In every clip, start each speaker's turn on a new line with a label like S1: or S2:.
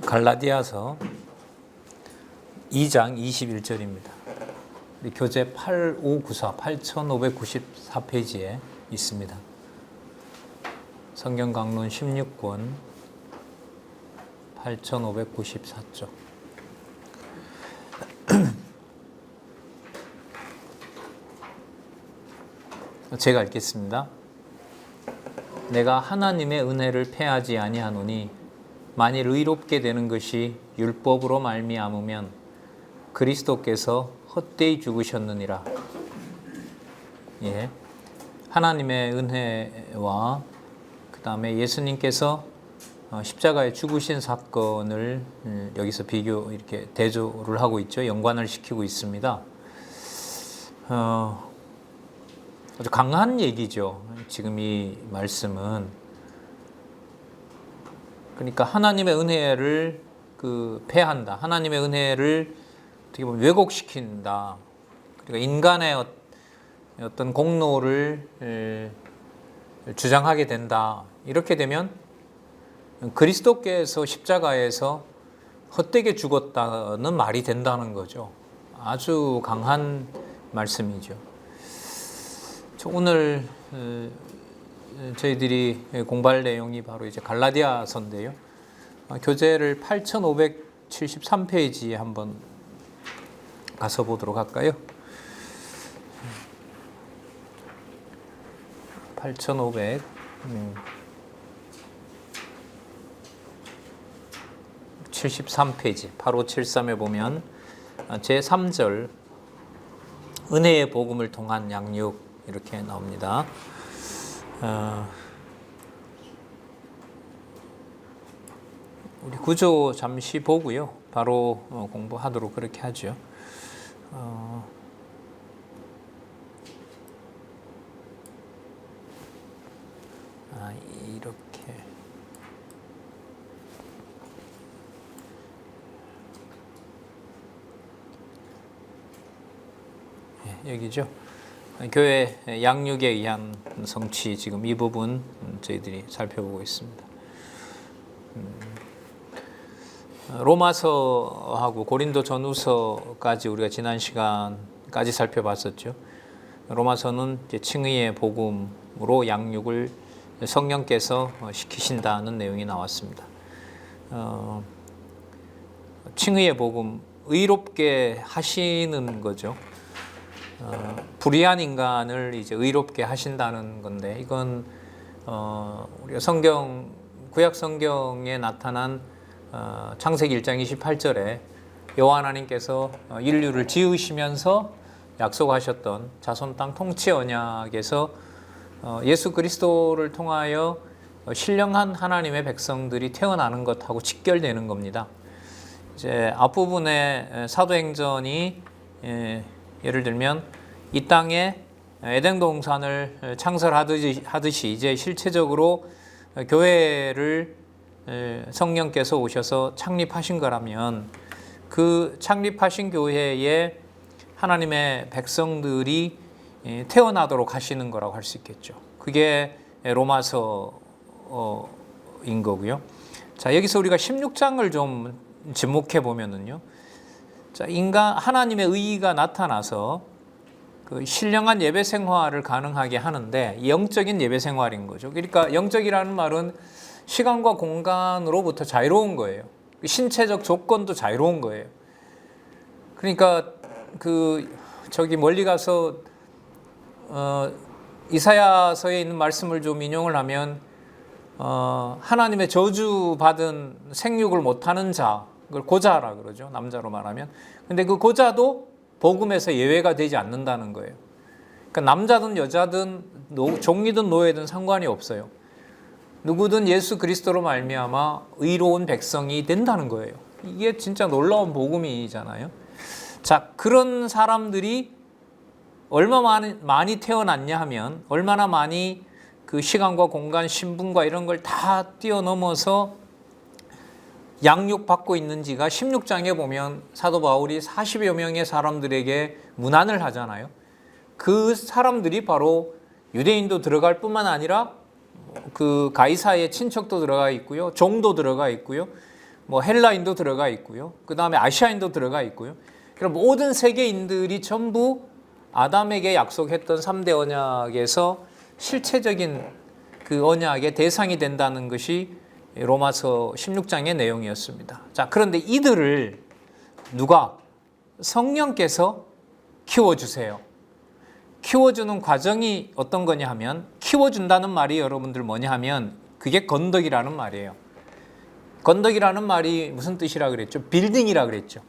S1: 갈라디아서 2장 21절입니다. 교재 8594, 8594페이지에 있습니다. 성경 강론 16권 8594쪽. 제가 읽겠습니다. 내가 하나님의 은혜를 패하지 아니하노니 만일 의롭게 되는 것이 율법으로 말미암으면 그리스도께서 헛되이 죽으셨느니라. 예, 하나님의 은혜와 그 다음에 예수님께서 십자가에 죽으신 사건을 여기서 이렇게 대조를 하고 있죠. 연관을 시키고 있습니다. 아주 강한 얘기죠. 지금 이 말씀은. 그러니까 하나님의 은혜를 패한다. 하나님의 은혜를 어떻게 보면 왜곡시킨다. 그러니까 인간의 어떤 공로를 주장하게 된다. 이렇게 되면 그리스도께서 십자가에서 헛되게 죽었다는 말이 된다는 거죠. 아주 강한 말씀이죠. 오늘 저희들이 공부할 내용이 바로 이제 갈라디아서인데요. 교재를 8573페이지에 한번 가서 보도록 할까요? 8573페이지 8573에 보면 제3절 은혜의 복음을 통한 양육 이렇게 나옵니다. 우리 구조 잠시 보고요. 바로 공부하도록 그렇게 하죠. 이렇게. 여기죠. 교회 양육에 의한 성취, 지금 이 부분 저희들이 살펴보고 있습니다. 로마서하고 고린도 전후서까지 우리가 지난 시간까지 살펴봤었죠. 로마서는 이제 칭의의 복음으로 양육을 성령께서 시키신다는 내용이 나왔습니다. 칭의의 복음, 의롭게 하시는 거죠. 불의한 인간을 이제 의롭게 하신다는 건데, 이건 우리가 구약 성경에 나타난 창세기 1장 28절에 여호와 하나님께서 인류를 지으시면서 약속하셨던 자손 땅 통치 언약에서 예수 그리스도를 통하여 신령한 하나님의 백성들이 태어나는 것하고 직결되는 겁니다. 이제 앞부분에 사도행전이 예를 들면 이 땅에 에덴 동산을 창설하듯이 이제 실체적으로 교회를 성령께서 오셔서 창립하신 거라면 그 창립하신 교회에 하나님의 백성들이 태어나도록 하시는 거라고 할 수 있겠죠. 그게 로마서인 거고요. 자, 여기서 우리가 16장을 좀 지목해 보면은요. 자, 하나님의 의의가 나타나서 그 신령한 예배 생활을 가능하게 하는데 영적인 예배 생활인 거죠. 그러니까 영적이라는 말은 시간과 공간으로부터 자유로운 거예요. 신체적 조건도 자유로운 거예요. 그러니까 저기 멀리 가서 이사야서에 있는 말씀을 좀 인용을 하면 하나님의 저주받은 생육을 못하는 자, 그걸 고자라 그러죠. 남자로 말하면. 근데 그 고자도 복음에서 예외가 되지 않는다는 거예요. 그러니까 남자든 여자든 종이든 노예든 상관이 없어요. 누구든 예수 그리스도로 말미암아 의로운 백성이 된다는 거예요. 이게 진짜 놀라운 복음이잖아요. 자, 그런 사람들이 얼마나 많이 태어났냐 하면 얼마나 많이 그 시간과 공간, 신분과 이런 걸 다 뛰어넘어서 양육받고 있는지가 16장에 보면 사도 바울이 40여 명의 사람들에게 문안을 하잖아요. 그 사람들이 바로 유대인도 들어갈 뿐만 아니라 그 가이사의 친척도 들어가 있고요. 종도 들어가 있고요. 뭐 헬라인도 들어가 있고요. 그 다음에 아시아인도 들어가 있고요. 그럼 모든 세계인들이 전부 아담에게 약속했던 3대 언약에서 실체적인 그 언약의 대상이 된다는 것이 로마서 16장의 내용이었습니다. 자, 그런데 이들을 누가? 성령께서 키워주세요. 키워주는 과정이 어떤 거냐 하면, 키워준다는 말이 여러분들 뭐냐 하면 그게 건덕이라는 말이에요. 건덕이라는 말이 무슨 뜻이라 그랬죠? 빌딩이라 그랬죠.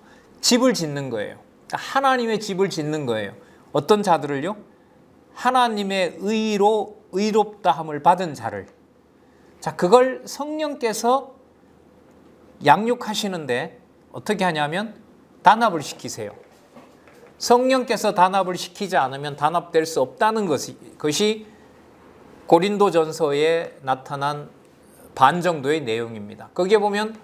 S1: 집을 짓는 거예요. 그러니까 하나님의 집을 짓는 거예요. 어떤 자들을요? 하나님의 의롭다함을 받은 자를. 자, 그걸 성령께서 양육하시는데 어떻게 하냐면 단합을 시키세요. 성령께서 단합을 시키지 않으면 단합될 수 없다는 것이 고린도전서에 나타난 반 정도의 내용입니다. 거기에 보면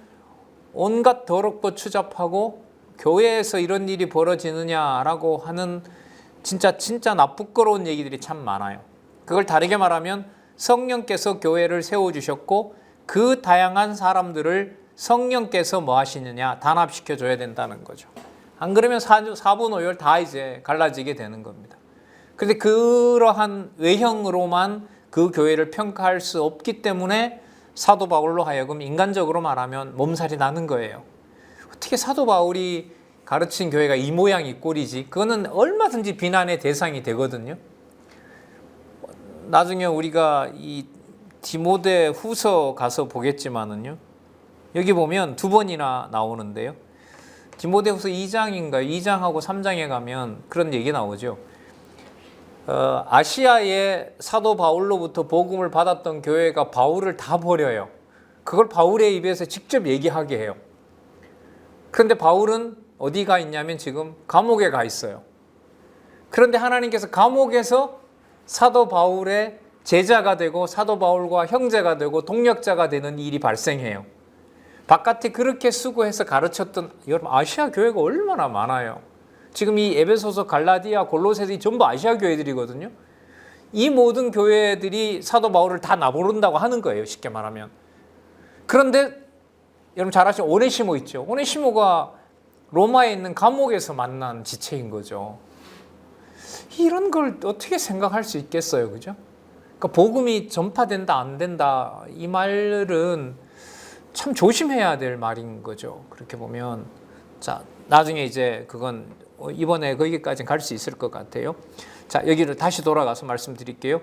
S1: 온갖 더럽고 추잡하고 교회에서 이런 일이 벌어지느냐라고 하는 진짜 나쁘거로운 얘기들이 참 많아요. 그걸 다르게 말하면 성령께서 교회를 세워주셨고 그 다양한 사람들을 성령께서 뭐 하시느냐? 단합시켜 줘야 된다는 거죠. 안 그러면 사분오열 다 이제 갈라지게 되는 겁니다. 그런데 그러한 외형으로만 그 교회를 평가할 수 없기 때문에 사도 바울로 하여금 인간적으로 말하면 몸살이 나는 거예요. 어떻게 사도 바울이 가르친 교회가 이 모양 이 꼴이지? 그거는 얼마든지 비난의 대상이 되거든요. 나중에 우리가 이 디모데 후서 가서 보겠지만은요. 여기 보면 2번이나 나오는데요. 디모데후서 2장인가요? 2장하고 3장에 가면 그런 얘기 나오죠. 아시아의 사도 바울로부터 복음을 받았던 교회가 바울을 다 버려요. 그걸 바울의 입에서 직접 얘기하게 해요. 그런데 바울은 어디가 있냐면 지금 감옥에 가 있어요. 그런데 하나님께서 감옥에서 사도 바울의 제자가 되고 사도 바울과 형제가 되고 동력자가 되는 일이 발생해요. 바깥에 그렇게 수고해서 가르쳤던 여러분 아시아 교회가 얼마나 많아요. 지금 이 에베소서, 갈라디아, 골로새들이 전부 아시아 교회들이거든요. 이 모든 교회들이 사도 바울을 다 나부른다고 하는 거예요. 쉽게 말하면. 그런데 여러분 잘 아시는 오네시모 있죠. 오네시모가 로마에 있는 감옥에서 만난 지체인 거죠. 이런 걸 어떻게 생각할 수 있겠어요. 그죠? 그러니까 복음이 전파된다 안 된다 이 말은 참 조심해야 될 말인 거죠. 그렇게 보면. 자, 나중에 이제 그건 이번에 거기까지는 갈 수 있을 것 같아요. 자, 여기를 다시 돌아가서 말씀드릴게요.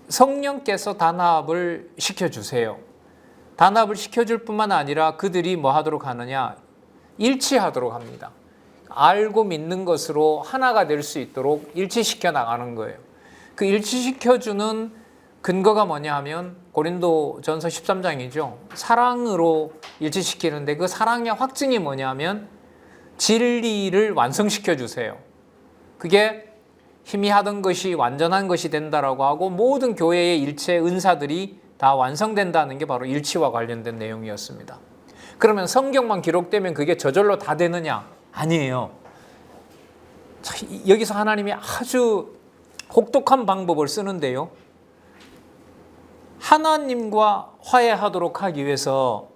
S1: 성령께서 단합을 시켜주세요. 단합을 시켜줄 뿐만 아니라 그들이 뭐 하도록 하느냐? 일치하도록 합니다. 알고 믿는 것으로 하나가 될 수 있도록 일치시켜 나가는 거예요. 그 일치시켜주는 근거가 뭐냐 하면 고린도전서 13장이죠. 사랑으로 일치시키는데 그 사랑의 확증이 뭐냐 하면 진리를 완성시켜 주세요. 그게 희미하던 것이 완전한 것이 된다라고 하고 모든 교회의 일체 은사들이 다 완성된다는 게 바로 일치와 관련된 내용이었습니다. 그러면 성경만 기록되면 그게 저절로 다 되느냐? 아니에요. 자, 여기서 하나님이 아주 혹독한 방법을 쓰는데요. 하나님과 화해하도록 하기 위해서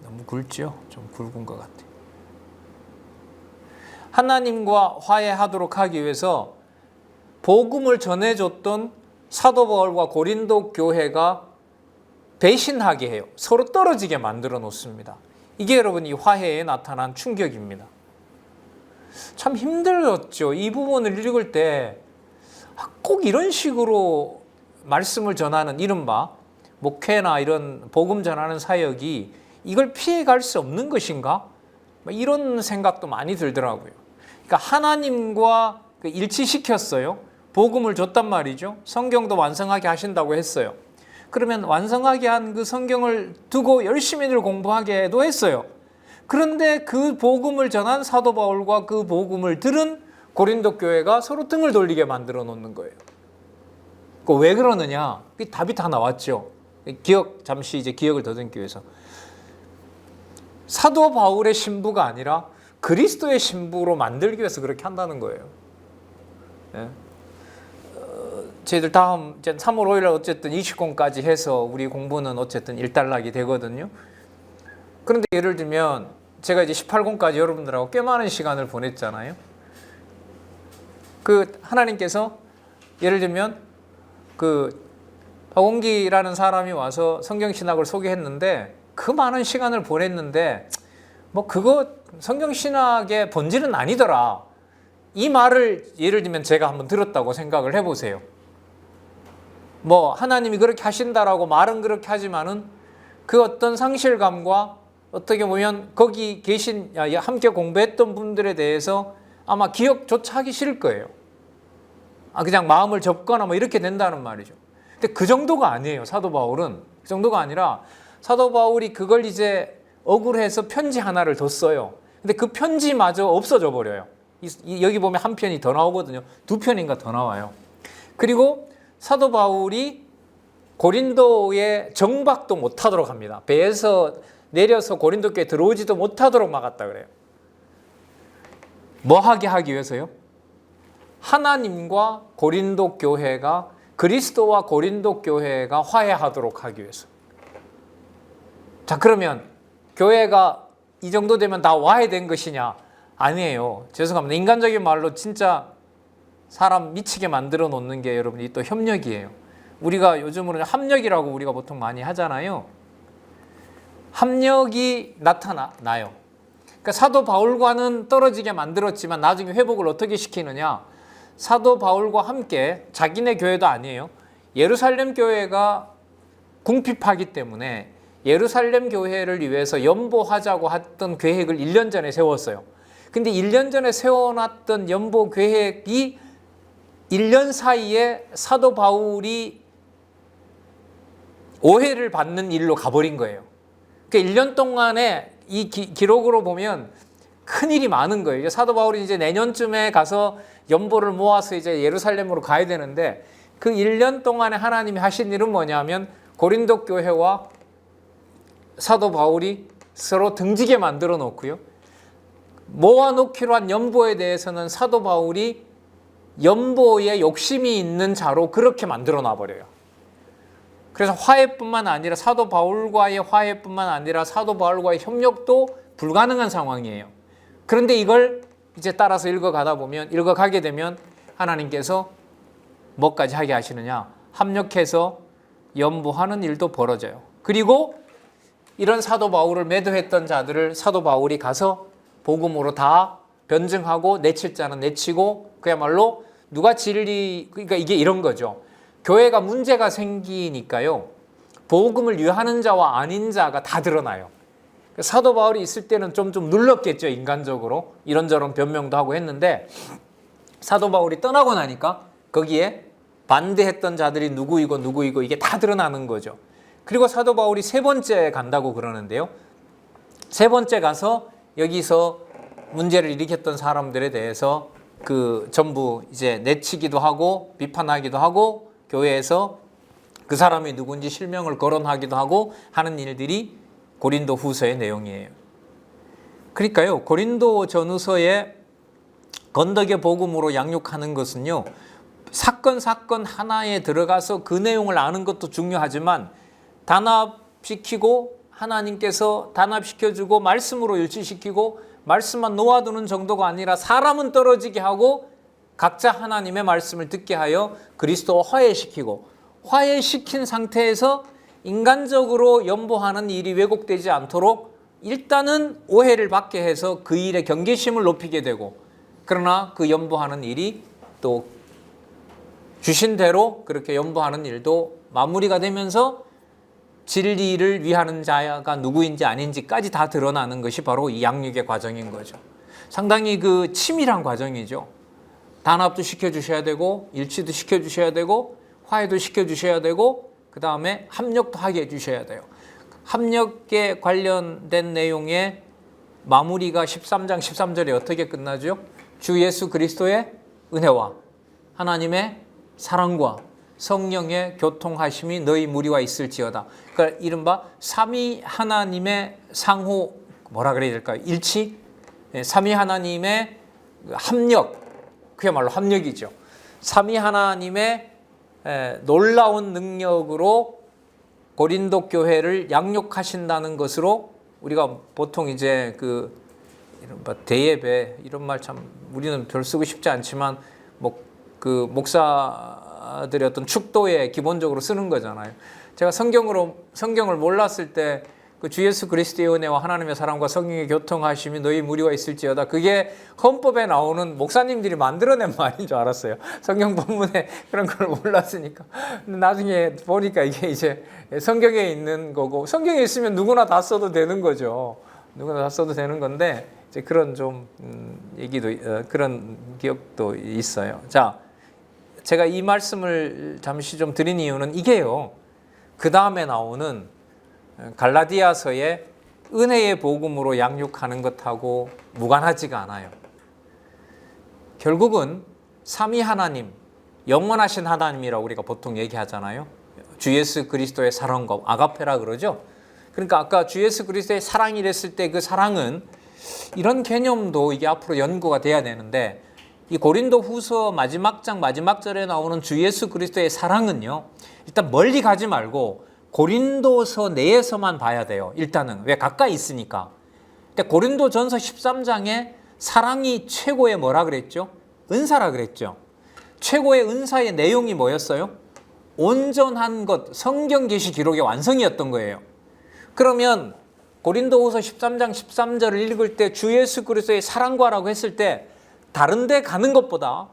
S1: 너무 굵죠? 좀 굵은 것 같아요. 하나님과 화해하도록 하기 위해서 복음을 전해줬던 사도 바울과 고린도 교회가 배신하게 해요. 서로 떨어지게 만들어 놓습니다. 이게 여러분 이 화해에 나타난 충격입니다. 참 힘들었죠. 이 부분을 읽을 때 꼭 이런 식으로 말씀을 전하는 이른바 목회나 이런 복음 전하는 사역이 이걸 피해갈 수 없는 것인가? 이런 생각도 많이 들더라고요. 그러니까 하나님과 일치시켰어요. 복음을 줬단 말이죠. 성경도 완성하게 하신다고 했어요. 그러면 완성하게 한 그 성경을 두고 열심히들 공부하게도 했어요. 그런데 그 복음을 전한 사도 바울과 그 복음을 들은 고린도 교회가 서로 등을 돌리게 만들어 놓는 거예요. 왜 그러느냐? 답이 다 나왔죠. 잠시 이제 기억을 더듬기 위해서. 사도 바울의 신부가 아니라 그리스도의 신부로 만들기 위해서 그렇게 한다는 거예요. 예? 저희들 다음 3월 5일 어쨌든 20권까지 해서 우리 공부는 어쨌든 일단락이 되거든요. 그런데 예를 들면 제가 이제 18권까지 여러분들하고 꽤 많은 시간을 보냈잖아요. 그 하나님께서 예를 들면 그 박원기라는 사람이 와서 성경신학을 소개했는데 그 많은 시간을 보냈는데 뭐 그거 성경신학의 본질은 아니더라. 이 말을 예를 들면 제가 한번 들었다고 생각을 해보세요. 뭐 하나님이 그렇게 하신다라고 말은 그렇게 하지만은 그 어떤 상실감과 어떻게 보면 거기 계신 함께 공부했던 분들에 대해서 아마 기억조차 하기 싫을 거예요. 그냥 마음을 접거나 뭐 이렇게 된다는 말이죠. 근데 그 정도가 아니에요. 사도 바울은 그 정도가 아니라 사도 바울이 그걸 이제 억울해서 편지 하나를 더 써요. 근데 그 편지마저 없어져 버려요. 여기 보면 한 편이 더 나오거든요. 2편인가 더 나와요. 그리고 사도 바울이 고린도에 정박도 못하도록 합니다. 배에서 내려서 고린도교에 들어오지도 못하도록 막았다 그래요. 뭐 하게 하기 위해서요? 하나님과 고린도 교회가 그리스도와 고린도 교회가 화해하도록 하기 위해서. 자, 그러면 교회가 이 정도 되면 다 화해된 것이냐? 아니에요. 죄송합니다. 인간적인 말로 진짜 사람 미치게 만들어 놓는 게 여러분이 또 협력이에요. 우리가 요즘으로는 합력이라고 우리가 보통 많이 하잖아요. 합력이 나타나요. 그러니까 사도 바울과는 떨어지게 만들었지만 나중에 회복을 어떻게 시키느냐? 사도 바울과 함께 자기네 교회도 아니에요. 예루살렘 교회가 궁핍하기 때문에 예루살렘 교회를 위해서 연보하자고 했던 계획을 1년 전에 세웠어요. 근데 1년 전에 세워놨던 연보 계획이 1년 사이에 사도 바울이 오해를 받는 일로 가버린 거예요. 그러니까 1년 동안에 이 기록으로 보면 큰일이 많은 거예요. 사도 바울이 이제 내년쯤에 가서 연보를 모아서 이제 예루살렘으로 가야 되는데 그 1년 동안에 하나님이 하신 일은 뭐냐면 고린도 교회와 사도 바울이 서로 등지게 만들어 놓고요. 모아놓기로 한 연보에 대해서는 사도 바울이 연보에 욕심이 있는 자로 그렇게 만들어 놔버려요. 그래서 화해뿐만 아니라 사도 바울과의 화해뿐만 아니라 사도 바울과의 협력도 불가능한 상황이에요. 그런데 이걸 이제 따라서 읽어가게 되면 하나님께서 뭐까지 하게 하시느냐? 합력해서 연보하는 일도 벌어져요. 그리고 이런 사도 바울을 매도했던 자들을 사도 바울이 가서 복음으로 다 변증하고 내칠 자는 내치고 그야말로 누가 그러니까 이게 이런 거죠. 교회가 문제가 생기니까요. 복음을 위하는 자와 아닌 자가 다 드러나요. 사도 바울이 있을 때는 좀 눌렀겠죠. 인간적으로. 이런저런 변명도 하고 했는데 사도 바울이 떠나고 나니까 거기에 반대했던 자들이 누구이고 이게 다 드러나는 거죠. 그리고 사도 바울이 3번째 간다고 그러는데요. 3번째 가서 여기서 문제를 일으켰던 사람들에 대해서 그 전부 이제 내치기도 하고 비판하기도 하고 교회에서 그 사람이 누군지 실명을 거론하기도 하고 하는 일들이 고린도 후서의 내용이에요. 그러니까요, 고린도 전후서의 건덕의 복음으로 양육하는 것은요, 사건 하나에 들어가서 그 내용을 아는 것도 중요하지만 단합시키고 하나님께서 단합시켜주고 말씀으로 일치시키고 말씀만 놓아두는 정도가 아니라 사람은 떨어지게 하고 각자 하나님의 말씀을 듣게 하여 그리스도와 화해시키고 화해시킨 상태에서 인간적으로 연보하는 일이 왜곡되지 않도록 일단은 오해를 받게 해서 그 일의 경계심을 높이게 되고 그러나 그 연보하는 일이 또 주신 대로 그렇게 연보하는 일도 마무리가 되면서 진리를 위하는 자가 누구인지 아닌지까지 다 드러나는 것이 바로 이 양육의 과정인 거죠. 상당히 그 치밀한 과정이죠. 단합도 시켜주셔야 되고 일치도 시켜주셔야 되고 화해도 시켜주셔야 되고 그 다음에 합력도 하게 해주셔야 돼요. 합력에 관련된 내용의 마무리가 13장 13절에 어떻게 끝나죠? 주 예수 그리스도의 은혜와 하나님의 사랑과 성령의 교통하심이 너희 무리와 있을지어다. 그러니까 이른바 삼위 하나님의 상호 뭐라 그래야 될까요? 일치? 삼위 하나님의 합력, 그야말로 합력이죠. 삼위 하나님의 놀라운 능력으로 고린도 교회를 양육하신다는 것으로 우리가 보통 이제 이런 대예배 이런 말 참 우리는 별 쓰고 싶지 않지만 그 목사들의 어떤 축도에 기본적으로 쓰는 거잖아요. 제가 성경을 몰랐을 때 그 주 예수 그리스도의 은혜와 하나님의 사랑과 성령의 교통하심이 너희 무리와 있을지어다. 그게 헌법에 나오는 목사님들이 만들어낸 말인 줄 알았어요. 성경 본문에 그런 걸 몰랐으니까. 근데 나중에 보니까 이게 이제 성경에 있는 거고, 성경에 있으면 누구나 다 써도 되는 거죠. 누구나 다 써도 되는 건데 이제 그런 좀 얘기도 그런 기억도 있어요. 자, 제가 이 말씀을 잠시 좀 드린 이유는 이게요. 그 다음에 나오는 갈라디아서의 은혜의 복음으로 양육하는 것하고 무관하지가 않아요. 결국은 삼위 하나님, 영원하신 하나님이라고 우리가 보통 얘기하잖아요. 주 예수 그리스도의 사랑과 아가페라 그러죠. 그러니까 아까 주 예수 그리스도의 사랑이랬을 때 그 사랑은 이런 개념도 이게 앞으로 연구가 돼야 되는데, 이 고린도 후서 마지막 장 마지막 절에 나오는 주 예수 그리스도의 사랑은요, 일단 멀리 가지 말고 고린도서 내에서만 봐야 돼요. 일단은 왜 가까이 있으니까. 근데 고린도전서 13장에 사랑이 최고의 뭐라 그랬죠? 은사라 그랬죠. 최고의 은사의 내용이 뭐였어요? 온전한 것, 성경 계시 기록의 완성이었던 거예요. 그러면 고린도후서 13장 13절을 읽을 때 주 예수 그리스도의 사랑과라고 했을 때 다른 데 가는 것보다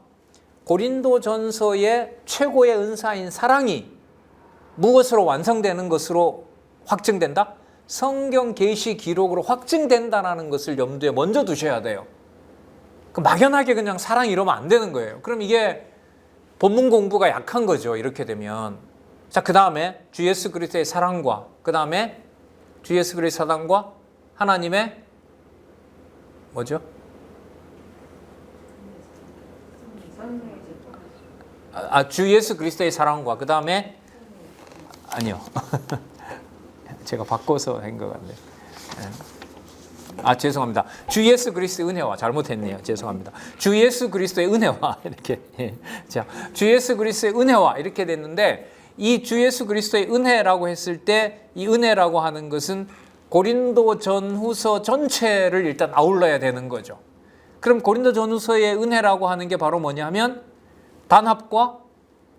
S1: 고린도전서의 최고의 은사인 사랑이 무엇으로 완성되는 것으로 확증된다? 성경 계시 기록으로 확증된다는 것을 염두에 먼저 두셔야 돼요. 막연하게 그냥 사랑 이러면 안 되는 거예요. 그럼 이게 본문 공부가 약한 거죠. 이렇게 되면. 자, 그 다음에 주 예수 그리스도의 사랑과, 그 다음에 주 예수 그리스도의 사랑과 하나님의 뭐죠? 주 예수 그리스도의 사랑과 그 다음에 아니요. 제가 바꿔서 한 것 같네요. 죄송합니다. 주 예수 그리스도의 은혜와 잘못했네요. 죄송합니다. 주 예수 그리스도의 은혜와 이렇게. 자, 주 예수 그리스도의 은혜와 이렇게 됐는데, 이 주 예수 그리스도의 은혜라고 했을 때 이 은혜라고 하는 것은 고린도 전후서 전체를 일단 아울러야 되는 거죠. 그럼 고린도 전후서의 은혜라고 하는 게 바로 뭐냐면 단합과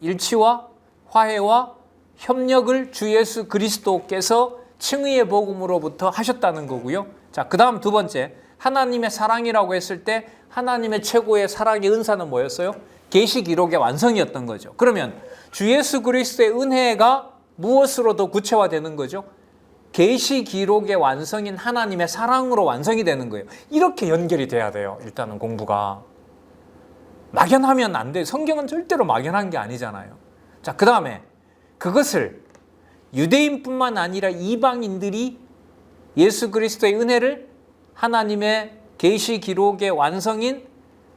S1: 일치와 화해와 협력을 주 예수 그리스도께서 칭의의 복음으로부터 하셨다는 거고요. 자, 그 다음 두 번째, 하나님의 사랑이라고 했을 때 하나님의 최고의 사랑의 은사는 뭐였어요? 계시 기록의 완성이었던 거죠. 그러면 주 예수 그리스도의 은혜가 무엇으로 더 구체화되는 거죠? 계시 기록의 완성인 하나님의 사랑으로 완성이 되는 거예요. 이렇게 연결이 돼야 돼요. 일단은 공부가. 막연하면 안 돼요. 성경은 절대로 막연한 게 아니잖아요. 자, 그 다음에 그것을 유대인뿐만 아니라 이방인들이 예수 그리스도의 은혜를 하나님의 계시 기록의 완성인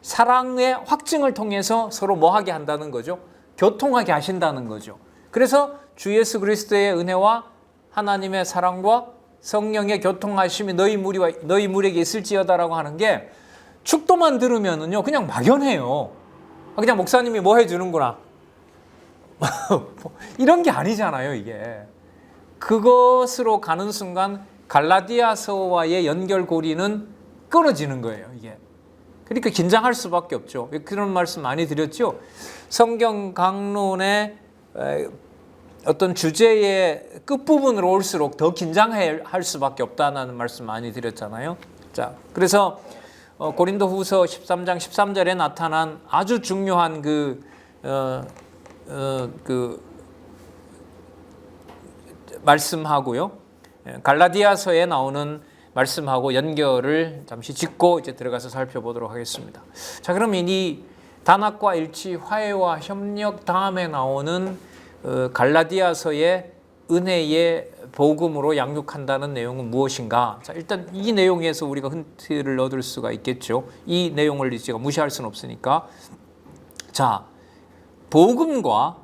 S1: 사랑의 확증을 통해서 서로 뭐하게 한다는 거죠? 교통하게 하신다는 거죠. 그래서 주 예수 그리스도의 은혜와 하나님의 사랑과 성령의 교통하심이 너희 무리에게 있을지어다라고 하는 게 축도만 들으면은요 그냥 막연해요. 그냥 목사님이 뭐 해주는구나 이런 게 아니잖아요. 이게 그것으로 가는 순간 갈라디아서와의 연결고리는 끊어지는 거예요. 이게 그러니까 긴장할 수밖에 없죠. 그런 말씀 많이 드렸죠. 성경 강론의 어떤 주제의 끝부분으로 올수록 더 긴장할 수밖에 없다는 말씀 많이 드렸잖아요. 자, 그래서 고린도후서 13장 13절에 나타난 아주 중요한 그 말씀하고요, 갈라디아서에 나오는 말씀하고 연결을 잠시 짚고 이제 들어가서 살펴보도록 하겠습니다. 자, 그러면 이 단합과 일치, 화해와 협력 다음에 나오는 갈라디아서의 은혜의 복음으로 양육한다는 내용은 무엇인가? 자, 일단 이 내용에서 우리가 힌트를 얻을 수가 있겠죠. 이 내용을 제가 무시할 수는 없으니까. 자, 복음과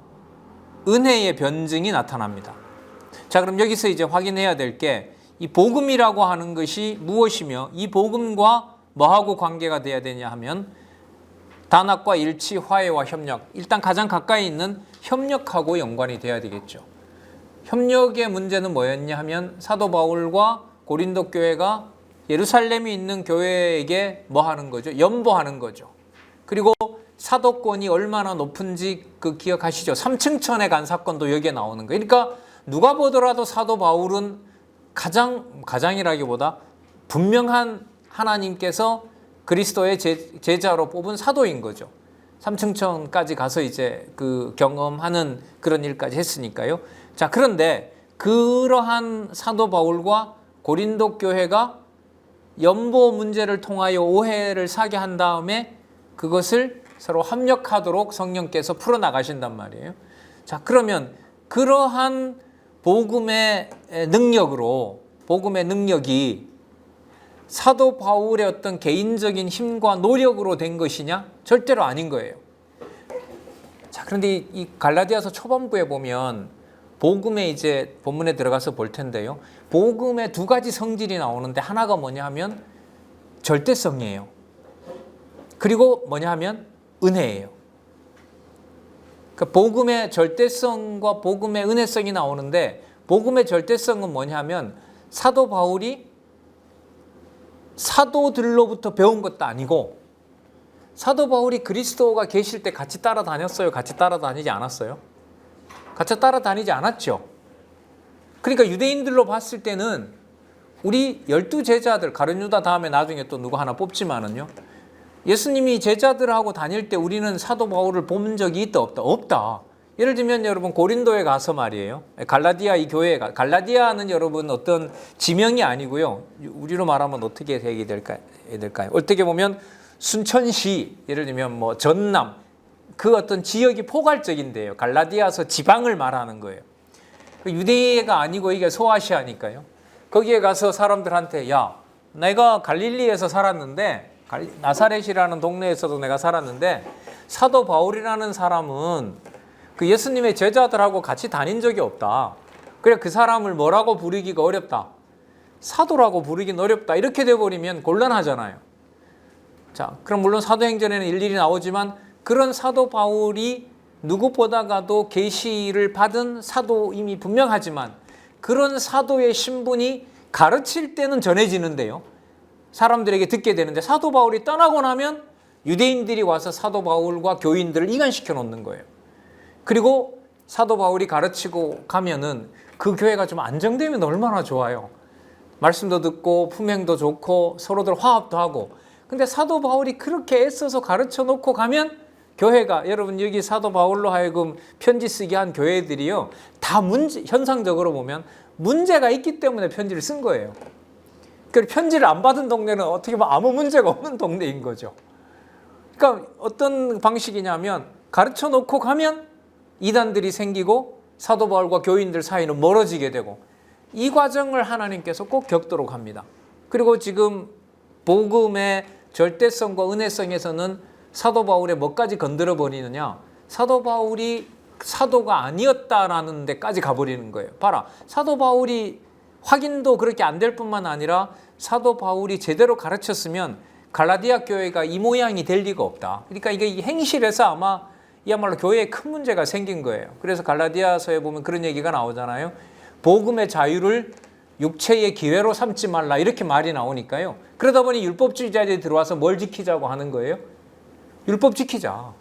S1: 은혜의 변증이 나타납니다. 자, 그럼 여기서 이제 확인해야 될 게 이 복음이라고 하는 것이 무엇이며 이 복음과 뭐하고 관계가 돼야 되냐 하면 단합과 일치, 화해와 협력. 일단 가장 가까이 있는 협력하고 연관이 돼야 되겠죠. 협력의 문제는 뭐였냐 하면 사도 바울과 고린도 교회가 예루살렘에 있는 교회에게 뭐 하는 거죠? 연보하는 거죠. 그리고 사도권이 얼마나 높은지 그 기억하시죠? 3층천에 간 사건도 여기에 나오는 거예요. 그러니까 누가 보더라도 사도 바울은 가장이라기보다 분명한 하나님께서 그리스도의 제자로 뽑은 사도인 거죠. 3층천까지 가서 이제 그 경험하는 그런 일까지 했으니까요. 자, 그런데 그러한 사도 바울과 고린도 교회가 연보 문제를 통하여 오해를 사게 한 다음에 그것을 서로 합력하도록 성령께서 풀어나가신단 말이에요. 자, 그러면 그러한 복음의 능력이 사도 바울의 어떤 개인적인 힘과 노력으로 된 것이냐? 절대로 아닌 거예요. 자, 그런데 이 갈라디아서 초반부에 보면 복음의 이제 본문에 들어가서 볼 텐데요. 복음의 두 가지 성질이 나오는데 하나가 뭐냐 하면 절대성이에요. 그리고 뭐냐 하면 은혜예요. 그러니까 복음의 절대성과 복음의 은혜성이 나오는데 복음의 절대성은 뭐냐 하면 사도 바울이 사도들로부터 배운 것도 아니고 사도 바울이 그리스도가 계실 때 같이 따라다녔어요? 같이 따라다니지 않았어요? 같이 따라다니지 않았죠. 그러니까 유대인들로 봤을 때는 우리 12제자들, 가룟 유다 다음에 나중에 또 누구 하나 뽑지만은요. 예수님이 제자들하고 다닐 때 우리는 사도 바울을 본 적이 있다 없다? 없다. 예를 들면 여러분 고린도에 가서 말이에요. 갈라디아 이 교회가 갈라디아는 여러분 어떤 지명이 아니고요. 우리로 말하면 어떻게 얘기될까요? 어떻게 보면 순천시 예를 들면 뭐 전남 그 어떤 지역이 포괄적인데요. 갈라디아서 지방을 말하는 거예요. 유대가 아니고 이게 소아시아니까요. 거기에 가서 사람들한테 야, 내가 갈릴리에서 살았는데 나사렛이라는 동네에서도 내가 살았는데 사도 바울이라는 사람은 그 예수님의 제자들하고 같이 다닌 적이 없다. 그래 그 사람을 뭐라고 부르기가 어렵다. 사도라고 부르기는 어렵다. 이렇게 돼버리면 곤란하잖아요. 자, 그럼 물론 사도행전에는 일일이 나오지만 그런 사도 바울이 누구보다가도 계시를 받은 사도임이 분명하지만 그런 사도의 신분이 가르칠 때는 전해지는데요. 사람들에게 듣게 되는데 사도 바울이 떠나고 나면 유대인들이 와서 사도 바울과 교인들을 이간시켜 놓는 거예요. 그리고 사도 바울이 가르치고 가면은 그 교회가 좀 안정되면 얼마나 좋아요. 말씀도 듣고 품행도 좋고 서로들 화합도 하고. 근데 사도 바울이 그렇게 애써서 가르쳐 놓고 가면 교회가 여러분 여기 사도 바울로 하여금 편지 쓰게 한 교회들이요. 다 현상적으로 보면 문제가 있기 때문에 편지를 쓴 거예요. 그 편지를 안 받은 동네는 어떻게 보면 아무 문제가 없는 동네인 거죠. 그러니까 어떤 방식이냐면 가르쳐 놓고 가면 이단들이 생기고 사도 바울과 교인들 사이는 멀어지게 되고 이 과정을 하나님께서 꼭 겪도록 합니다. 그리고 지금 복음의 절대성과 은혜성에서는 사도 바울의 뭐까지 건드려 버리느냐? 사도 바울이 사도가 아니었다라는 데까지 가버리는 거예요. 봐라, 사도 바울이 확인도 그렇게 안 될 뿐만 아니라 사도 바울이 제대로 가르쳤으면 갈라디아 교회가 이 모양이 될 리가 없다. 그러니까 이게 행실에서 아마 이야말로 교회에 큰 문제가 생긴 거예요. 그래서 갈라디아서에 보면 그런 얘기가 나오잖아요. 복음의 자유를 육체의 기회로 삼지 말라 이렇게 말이 나오니까요. 그러다 보니 율법주의자들이 들어와서 뭘 지키자고 하는 거예요? 율법 지키자.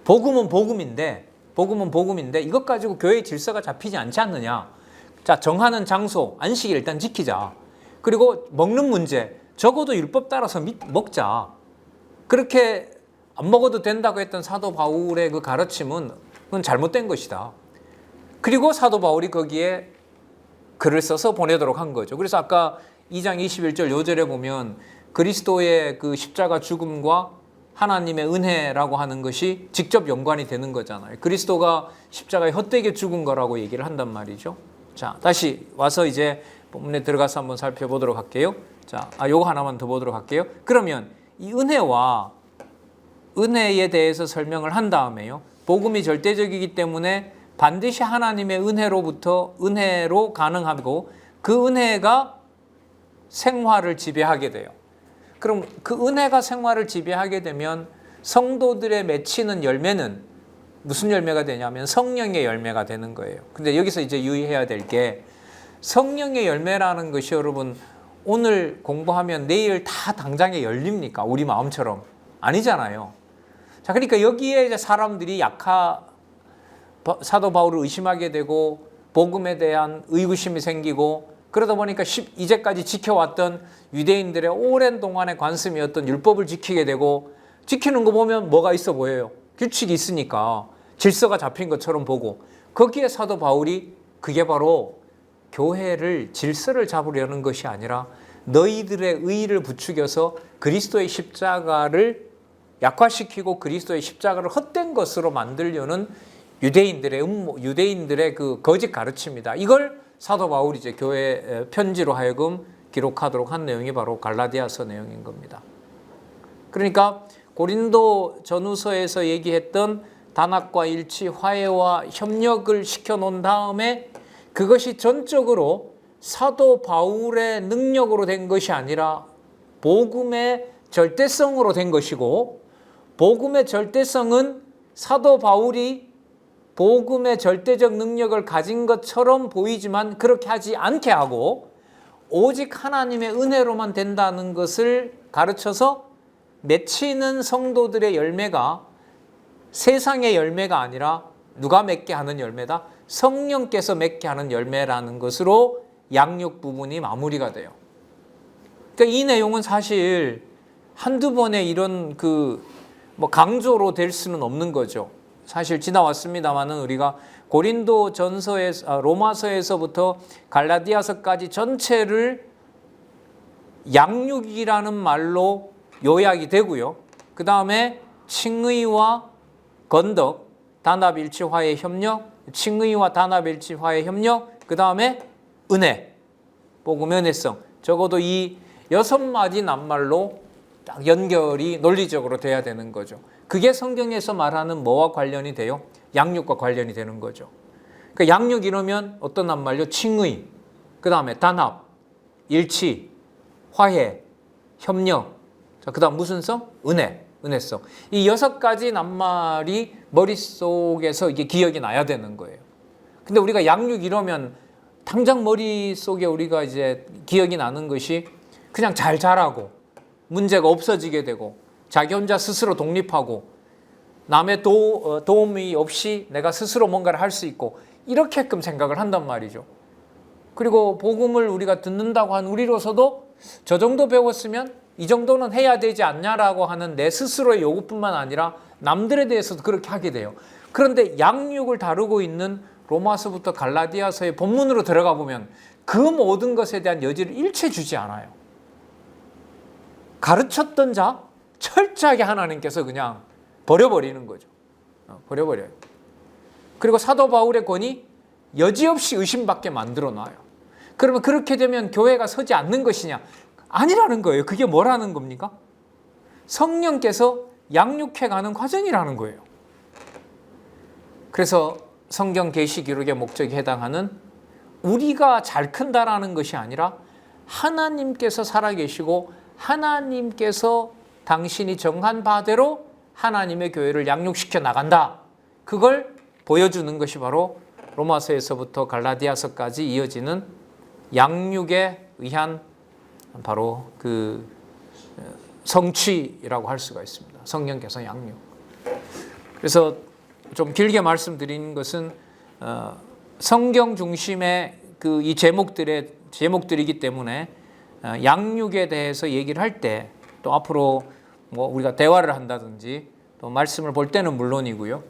S1: 복음은 복음인데 이것 가지고 교회의 질서가 잡히지 않지 않느냐. 자, 정하는 장소, 안식일 일단 지키자. 그리고 먹는 문제, 적어도 율법 따라서 먹자. 그렇게 안 먹어도 된다고 했던 사도 바울의 그 가르침은 그건 잘못된 것이다. 그리고 사도 바울이 거기에 글을 써서 보내도록 한 거죠. 그래서 아까 2장 21절 요절에 보면 그리스도의 그 십자가 죽음과 하나님의 은혜라고 하는 것이 직접 연관이 되는 거잖아요. 그리스도가 십자가에 헛되게 죽은 거라고 얘기를 한단 말이죠. 자, 다시 와서 이제 본문에 들어가서 한번 살펴보도록 할게요. 자, 요거 하나만 더 보도록 할게요. 그러면 이 은혜에 대해서 설명을 한 다음에요. 복음이 절대적이기 때문에 반드시 하나님의 은혜로 가능하고 그 은혜가 생활을 지배하게 돼요. 그럼 그 은혜가 생활을 지배하게 되면 성도들의 맺히는 열매는 무슨 열매가 되냐면 성령의 열매가 되는 거예요. 근데 여기서 이제 유의해야 될 게 성령의 열매라는 것이 여러분 오늘 공부하면 내일 다 당장에 열립니까? 우리 마음처럼 아니잖아요. 자, 그러니까 여기에 이제 사람들이 사도 바울을 의심하게 되고 복음에 대한 의구심이 생기고 그러다 보니까 이제까지 지켜왔던 유대인들의 오랜 동안의 관습이었던 율법을 지키게 되고 지키는 거 보면 뭐가 있어 보여요. 규칙이 있으니까 질서가 잡힌 것처럼 보고 거기에 사도 바울이 그게 바로 교회를 질서를 잡으려는 것이 아니라 너희들의 의의를 부추겨서 그리스도의 십자가를 약화시키고 그리스도의 십자가를 헛된 것으로 만들려는 유대인들의 그 거짓 가르침이다. 이걸 사도 바울이 이제 교회 편지로 하여금 기록하도록 한 내용이 바로 갈라디아서 내용인 겁니다. 그러니까 고린도 전후서에서 얘기했던 단합과 일치, 화해와 협력을 시켜놓은 다음에 그것이 전적으로 사도 바울의 능력으로 된 것이 아니라 복음의 절대성으로 된 것이고 복음의 절대성은 사도 바울이 복음의 절대적 능력을 가진 것처럼 보이지만 그렇게 하지 않게 하고 오직 하나님의 은혜로만 된다는 것을 가르쳐서 맺히는 성도들의 열매가 세상의 열매가 아니라 누가 맺게 하는 열매다? 성령께서 맺게 하는 열매라는 것으로 양육 부분이 마무리가 돼요. 그러니까 이 내용은 사실 한두 번의 이런 강조로 될 수는 없는 거죠. 사실 지나왔습니다만은 우리가 고린도 전서에서 로마서에서부터 갈라디아서까지 전체를 양육이라는 말로 요약이 되고요. 그 다음에 칭의와 건덕, 단합일치, 화해, 협력, 칭의와 단합일치, 화해, 협력, 그 다음에 은혜, 복음, 은혜성. 적어도 이 6마디 낱말로 딱 연결이 논리적으로 돼야 되는 거죠. 그게 성경에서 말하는 뭐와 관련이 돼요? 양육과 관련이 되는 거죠. 그러니까 양육 이러면 어떤 낱말요? 칭의, 그 다음에 단합, 일치, 화해, 협력, 자, 그 다음 무슨 성? 은혜, 은혜성. 이 6가지 낱말이 머릿속에서 이게 기억이 나야 되는 거예요. 근데 우리가 양육 이러면 당장 머릿속에 우리가 이제 기억이 나는 것이 그냥 잘 자라고 문제가 없어지게 되고 자기 혼자 스스로 독립하고 남의 도움이 없이 내가 스스로 뭔가를 할 수 있고 이렇게끔 생각을 한단 말이죠. 그리고 복음을 우리가 듣는다고 한 우리로서도 저 정도 배웠으면 이 정도는 해야 되지 않냐라고 하는 내 스스로의 요구뿐만 아니라 남들에 대해서도 그렇게 하게 돼요. 그런데 양육을 다루고 있는 로마서부터 갈라디아서의 본문으로 들어가 보면 그 모든 것에 대한 여지를 일체 주지 않아요. 가르쳤던 자 철저하게 하나님께서 그냥 버려버리는 거죠. 버려버려요. 그리고 사도 바울의 권위 여지없이 의심받게 만들어 놔요. 그러면 그렇게 되면 교회가 서지 않는 것이냐? 아니라는 거예요. 그게 뭐라는 겁니까? 성령께서 양육해가는 과정이라는 거예요. 그래서 성경 계시 기록의 목적에 해당하는 우리가 잘 큰다라는 것이 아니라 하나님께서 살아계시고 하나님께서 당신이 정한 바대로 하나님의 교회를 양육시켜 나간다. 그걸 보여주는 것이 바로 로마서에서부터 갈라디아서까지 이어지는 양육에 의한 바로 그 성취라고 할 수가 있습니다. 성령께서 양육. 그래서 좀 길게 말씀드린 것은 성경 중심의 이 제목들이기 때문에 양육에 대해서 얘기를 할 때 또 앞으로 뭐 우리가 대화를 한다든지 또 말씀을 볼 때는 물론이고요.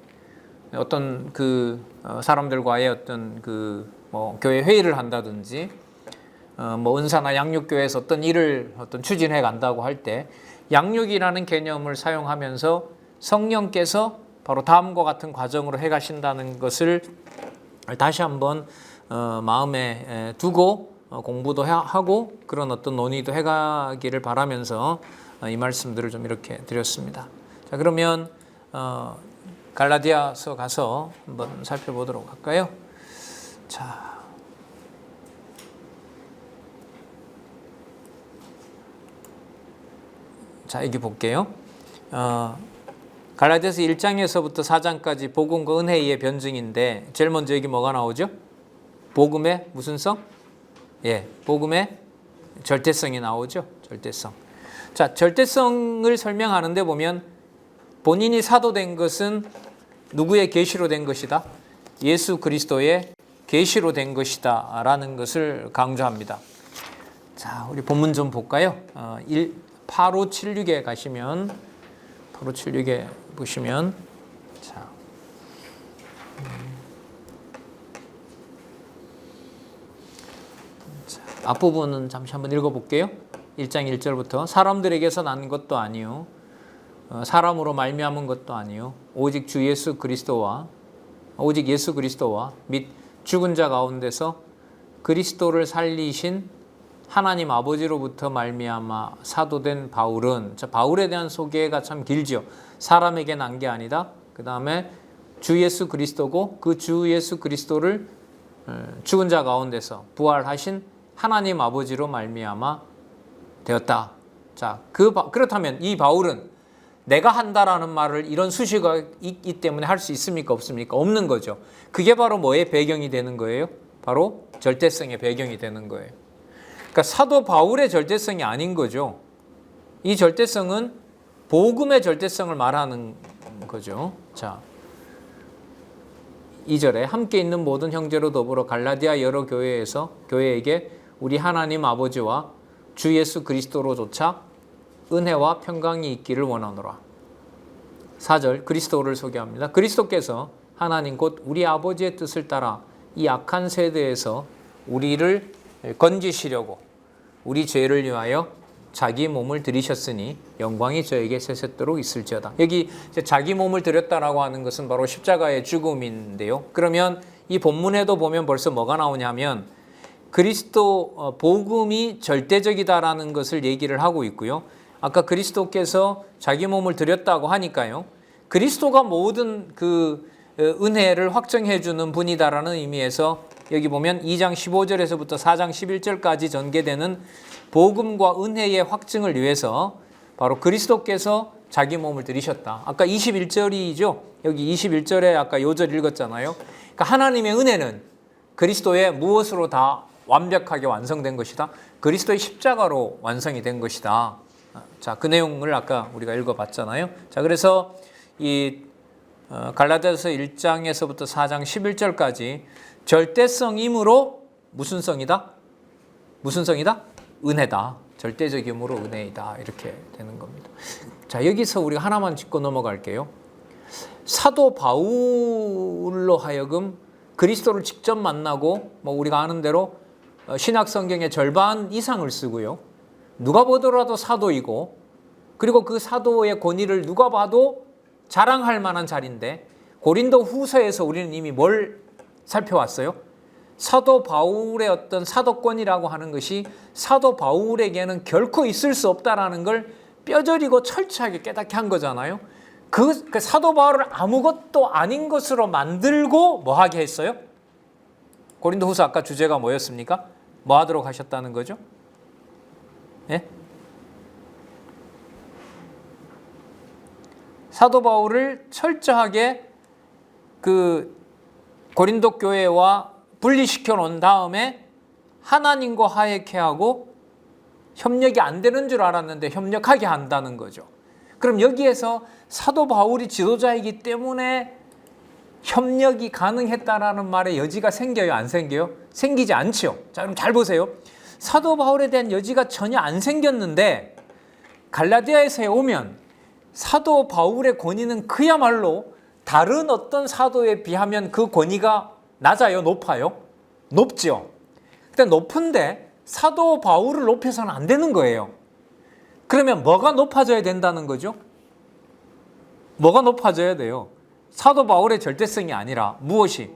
S1: 어떤 사람들과의 어떤 뭐 교회 회의를 한다든지 뭐 은사나 양육교회에서 어떤 일을 추진해 간다고 할 때 양육이라는 개념을 사용하면서 성령께서 바로 다음과 같은 과정으로 해 가신다는 것을 다시 한번 마음에 두고 공부도 하고 그런 어떤 논의도 해가기를 바라면서 이 말씀들을 좀 이렇게 드렸습니다. 자, 그러면 갈라디아서 가서 한번 살펴보도록 할까요? 자, 여기 볼게요. 갈라디아서 1장에서부터 4장까지 복음과 은혜의 변증인데 제일 먼저 여기 뭐가 나오죠? 복음의 무슨 성? 복음의 절대성이 나오죠. 절대성. 자, 절대성을 설명하는데 보면 본인이 사도된 것은 누구의 계시로 된 것이다? 예수 그리스도의 계시로 된 것이다 라는 것을 강조합니다. 자, 우리 본문 좀 볼까요? 8576에 가시면 8576에 보시면 자, 앞부분은 잠시 한번 읽어볼게요. 1장 1절부터 사람들에게서 난 것도 아니요 사람으로 말미암은 것도 아니요 오직 예수 그리스도와 및 죽은 자 가운데서 그리스도를 살리신 하나님 아버지로부터 말미암아 사도된 바울은, 바울에 대한 소개가 참 길죠. 사람에게 난 게 아니다. 그 다음에 주 예수 그리스도고 그 주 예수 그리스도를 죽은 자 가운데서 부활하신 하나님 아버지로 말미암아 되었다. 자, 그렇다면 이 바울은 내가 한다라는 말을 이런 수식어가 있기 때문에 할 수 있습니까? 없습니까? 없는 거죠. 그게 바로 뭐의 배경이 되는 거예요? 바로 절대성의 배경이 되는 거예요. 그러니까 사도 바울의 절대성이 아닌 거죠. 이 절대성은 복음의 절대성을 말하는 거죠. 자, 2절에 함께 있는 모든 형제로 더불어 갈라디아 여러 교회에게 우리 하나님 아버지와 주 예수 그리스도로조차 은혜와 평강이 있기를 원하노라. 4절 그리스도를 소개합니다. 그리스도께서 하나님 곧 우리 아버지의 뜻을 따라 이 악한 세대에서 우리를 건지시려고 우리 죄를 위하여 자기 몸을 들이셨으니 영광이 저에게 세세토록 있을지어다. 여기 자기 몸을 들였다라고 하는 것은 바로 십자가의 죽음인데요. 그러면 이 본문에도 보면 벌써 뭐가 나오냐면 그리스도 복음이 절대적이다라는 것을 얘기를 하고 있고요. 아까 그리스도께서 자기 몸을 들였다고 하니까요. 그리스도가 모든 그 은혜를 확정해 주는 분이다라는 의미에서 여기 보면 2장 15절에서부터 4장 11절까지 전개되는 복음과 은혜의 확증을 위해서 바로 그리스도께서 자기 몸을 들이셨다. 아까 21절이죠. 여기 21절에 아까 요절 읽었잖아요. 그러니까 하나님의 은혜는 그리스도의 무엇으로 다 완벽하게 완성된 것이다. 그리스도의 십자가로 완성이 된 것이다. 자, 그 내용을 아까 우리가 읽어봤잖아요. 자, 그래서 이 갈라디아서 1장에서부터 4장 11절까지 절대성이므로 무슨 성이다? 무슨 성이다? 은혜다. 절대적이므로 은혜이다. 이렇게 되는 겁니다. 자, 여기서 우리가 하나만 짚고 넘어갈게요. 사도 바울로 하여금 그리스도를 직접 만나고 우리가 아는 대로 신약 성경의 절반 이상을 쓰고요. 누가 보더라도 사도이고 그리고 그 사도의 권위를 누가 봐도 자랑할 만한 자리인데 고린도 후서에서 우리는 이미 뭘 살펴왔어요? 사도 바울의 어떤 사도권이라고 하는 것이 사도 바울에게는 결코 있을 수 없다라는 걸 뼈저리고 철저하게 깨닫게 한 거잖아요. 그 사도 바울을 아무것도 아닌 것으로 만들고 뭐 하게 했어요? 고린도 후서 아까 주제가 뭐였습니까? 뭐 하도록 하셨다는 거죠? 예? 사도 바울을 철저하게 그 고린도 교회와 분리시켜 놓은 다음에 하나님과 화해케 하고 협력이 안 되는 줄 알았는데 협력하게 한다는 거죠. 그럼 여기에서 사도 바울이 지도자이기 때문에 협력이 가능했다라는 말의 여지가 생겨요? 안 생겨요? 생기지 않죠. 자, 그럼 잘 보세요. 사도 바울에 대한 여지가 전혀 안 생겼는데 갈라디아에서 오면 사도 바울의 권위는 그야말로 다른 어떤 사도에 비하면 그 권위가 낮아요? 높아요? 높죠. 근데 높은데 사도 바울을 높여서는 안 되는 거예요. 그러면 뭐가 높아져야 된다는 거죠? 뭐가 높아져야 돼요? 사도 바울의 절대성이 아니라 무엇이?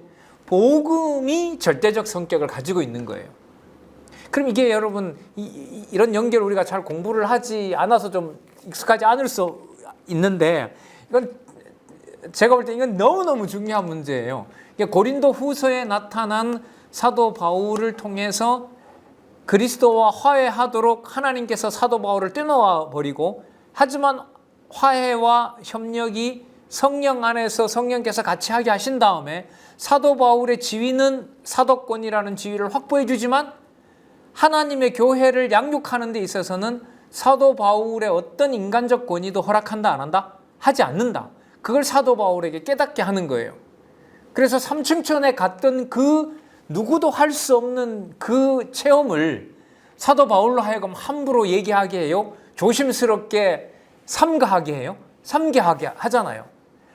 S1: 복음이 절대적 성격을 가지고 있는 거예요. 그럼 이게 여러분 이런 연결을 우리가 잘 공부를 하지 않아서 좀 익숙하지 않을 수 있는데 이건 제가 볼 때 이건 너무너무 중요한 문제예요. 고린도 후서에 나타난 사도 바울을 통해서 그리스도와 화해하도록 하나님께서 사도 바울을 떼놓아 버리고 하지만 화해와 협력이 성령 안에서 성령께서 같이 하게 하신 다음에 사도 바울의 지위는 사도권이라는 지위를 확보해 주지만 하나님의 교회를 양육하는 데 있어서는 사도 바울의 어떤 인간적 권위도 허락한다 안 한다? 하지 않는다. 그걸 사도 바울에게 깨닫게 하는 거예요. 그래서 삼층천에 갔던 그 누구도 할 수 없는 그 체험을 사도 바울로 하여금 함부로 얘기하게 해요. 조심스럽게 삼가하게 해요. 삼계하게 하잖아요.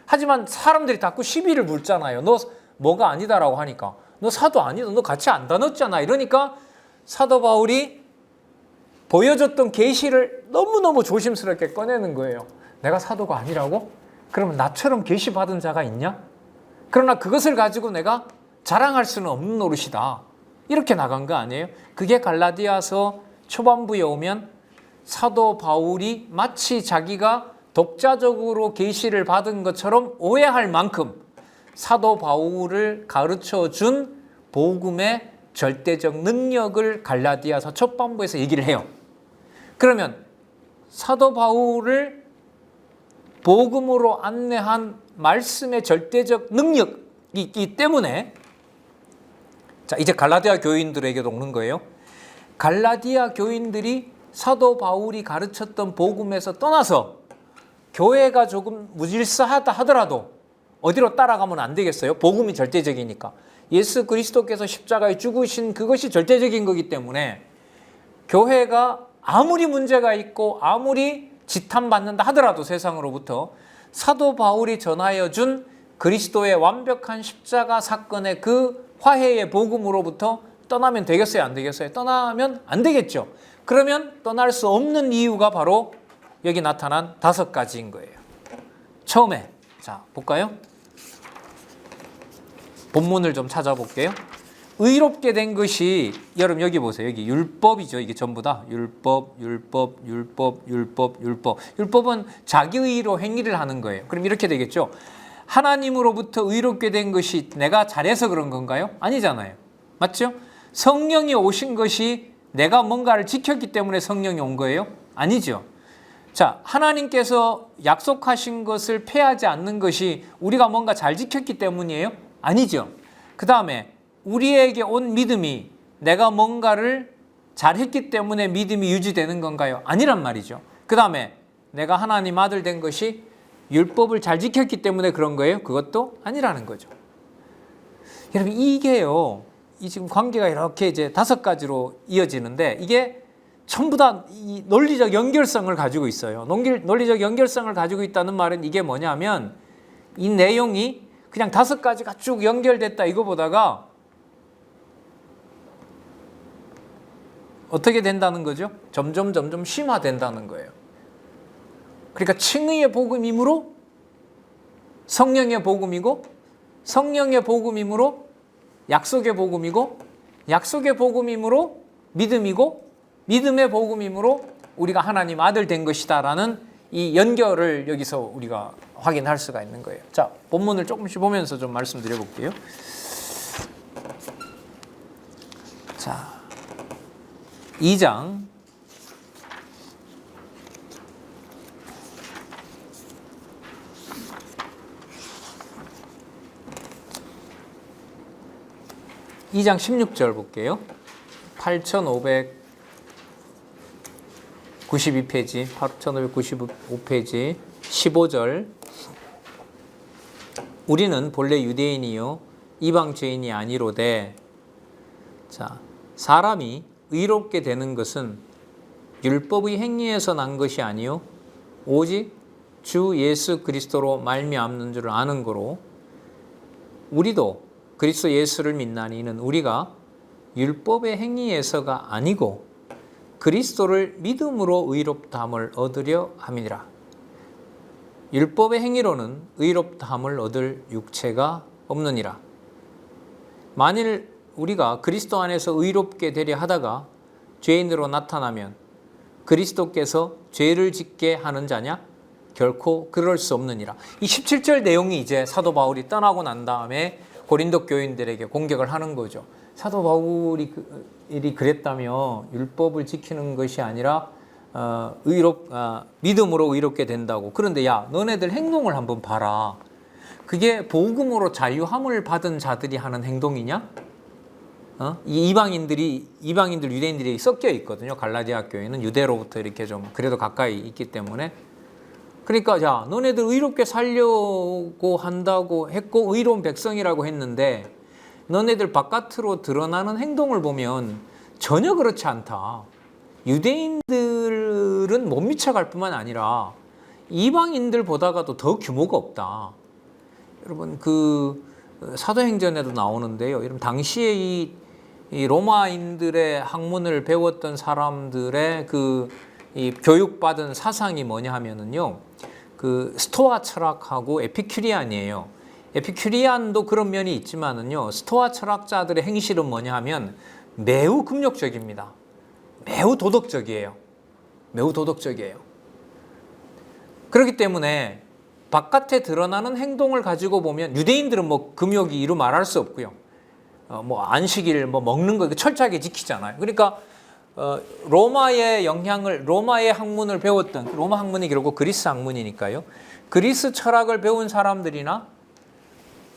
S1: 하지만 사람들이 자꾸 시비를 물잖아요. 너 뭐가 아니다라고 하니까. 너 사도 아니다. 너 같이 안 다녔잖아. 이러니까 사도 바울이 보여줬던 계시를 너무너무 조심스럽게 꺼내는 거예요. 내가 사도가 아니라고? 그러면 나처럼 계시 받은 자가 있냐? 그러나 그것을 가지고 내가 자랑할 수는 없는 노릇이다. 이렇게 나간 거 아니에요? 그게 갈라디아서 초반부에 오면 사도 바울이 마치 자기가 독자적으로 계시를 받은 것처럼 오해할 만큼 사도 바울을 가르쳐 준 복음의 절대적 능력을 갈라디아서 초반부에서 얘기를 해요. 그러면 사도 바울을 복음으로 안내한 말씀의 절대적 능력이 있기 때문에 자, 이제 갈라디아 교인들에게도 오는 거예요. 갈라디아 교인들이 사도 바울이 가르쳤던 복음에서 떠나서 교회가 조금 무질서하다 하더라도 어디로 따라가면 안 되겠어요? 복음이 절대적이니까. 예수 그리스도께서 십자가에 죽으신 그것이 절대적인 거기 때문에 교회가 아무리 문제가 있고 아무리 지탄받는다 하더라도 세상으로부터 사도 바울이 전하여 준 그리스도의 완벽한 십자가 사건의 그 화해의 복음으로부터 떠나면 되겠어요? 안 되겠어요? 떠나면 안 되겠죠. 그러면 떠날 수 없는 이유가 바로 여기 나타난 5가지인 거예요. 처음에 자 볼까요? 본문을 좀 찾아볼게요. 의롭게 된 것이 여러분 여기 보세요. 여기 율법이죠. 이게 전부 다 율법. 율법은 자기의로 행위를 하는 거예요. 그럼 이렇게 되겠죠. 하나님으로부터 의롭게 된 것이 내가 잘해서 그런 건가요? 아니잖아요. 맞죠? 성령이 오신 것이 내가 뭔가를 지켰기 때문에 성령이 온 거예요? 아니죠. 자, 하나님께서 약속하신 것을 폐하지 않는 것이 우리가 뭔가 잘 지켰기 때문이에요? 아니죠. 그 다음에 우리에게 온 믿음이 내가 뭔가를 잘했기 때문에 믿음이 유지되는 건가요? 아니란 말이죠. 그 다음에 내가 하나님 아들 된 것이 율법을 잘 지켰기 때문에 그런 거예요? 그것도 아니라는 거죠. 여러분 이게요. 이 지금 관계가 이렇게 이제 5가지로 이어지는데 이게 전부 다 이 논리적 연결성을 가지고 있어요. 논리적 연결성을 가지고 있다는 말은 이게 뭐냐면 이 내용이 그냥 5가지가 쭉 연결됐다 이거보다가 어떻게 된다는 거죠? 점점 심화된다는 거예요. 그러니까 칭의의 복음이므로 성령의 복음이고 성령의 복음이므로 약속의 복음이고 약속의 복음이므로 믿음이고 믿음의 복음이므로 우리가 하나님 아들 된 것이다라는 이 연결을 여기서 우리가 확인할 수가 있는 거예요. 자, 본문을 조금씩 보면서 좀 말씀드려 볼게요. 자, 2장 16절 볼게요. 8592페이지, 8595페이지 15절. 우리는 본래 유대인이요 이방 죄인이 아니로되 자, 사람이 의롭게 되는 것은 율법의 행위에서 난 것이 아니요 오직 주 예수 그리스도로 말미암는 줄 아는 거로 우리도 그리스도 예수를 믿나니 이는 우리가 율법의 행위에서가 아니고 그리스도를 믿음으로 의롭다함을 얻으려 함이니라. 율법의 행위로는 의롭다함을 얻을 육체가 없느니라. 만일 우리가 그리스도 안에서 의롭게 되려 하다가 죄인으로 나타나면 그리스도께서 죄를 짓게 하는 자냐? 결코 그럴 수 없느니라. 이 17절 내용이 이제 사도 바울이 떠나고 난 다음에 고린도 교인들에게 공격을 하는 거죠. 사도 바울이 그랬다며 율법을 지키는 것이 아니라 믿음으로 의롭게 된다고. 그런데 야, 너네들 행동을 한번 봐라. 그게 복음으로 자유함을 받은 자들이 하는 행동이냐? 이 이방인들 유대인들이 섞여 있거든요. 갈라디아 교회는 유대로부터 이렇게 좀 그래도 가까이 있기 때문에. 그러니까 야, 너네들 의롭게 살려고 한다고 했고 의로운 백성이라고 했는데 너네들 바깥으로 드러나는 행동을 보면 전혀 그렇지 않다. 유대인들은 못 미쳐갈 뿐만 아니라 이방인들보다가도 더 규모가 없다. 여러분 그 사도행전에도 나오는데요. 여러분 당시에 이 로마인들의 학문을 배웠던 사람들의 이 교육받은 사상이 뭐냐 하면은요. 그 스토아 철학하고 에피큐리안이에요. 에피큐리안도 그런 면이 있지만은요. 스토아 철학자들의 행실은 뭐냐 하면 매우 금욕적입니다. 매우 도덕적이에요. 매우 도덕적이에요. 그렇기 때문에 바깥에 드러나는 행동을 가지고 보면 유대인들은 뭐 금욕이 이루 말할 수 없고요. 뭐 안식일 뭐 먹는 거 철저하게 지키잖아요. 그러니까 로마의 학문을 배웠던 로마 학문이 결국 그리스 학문이니까요. 그리스 철학을 배운 사람들이나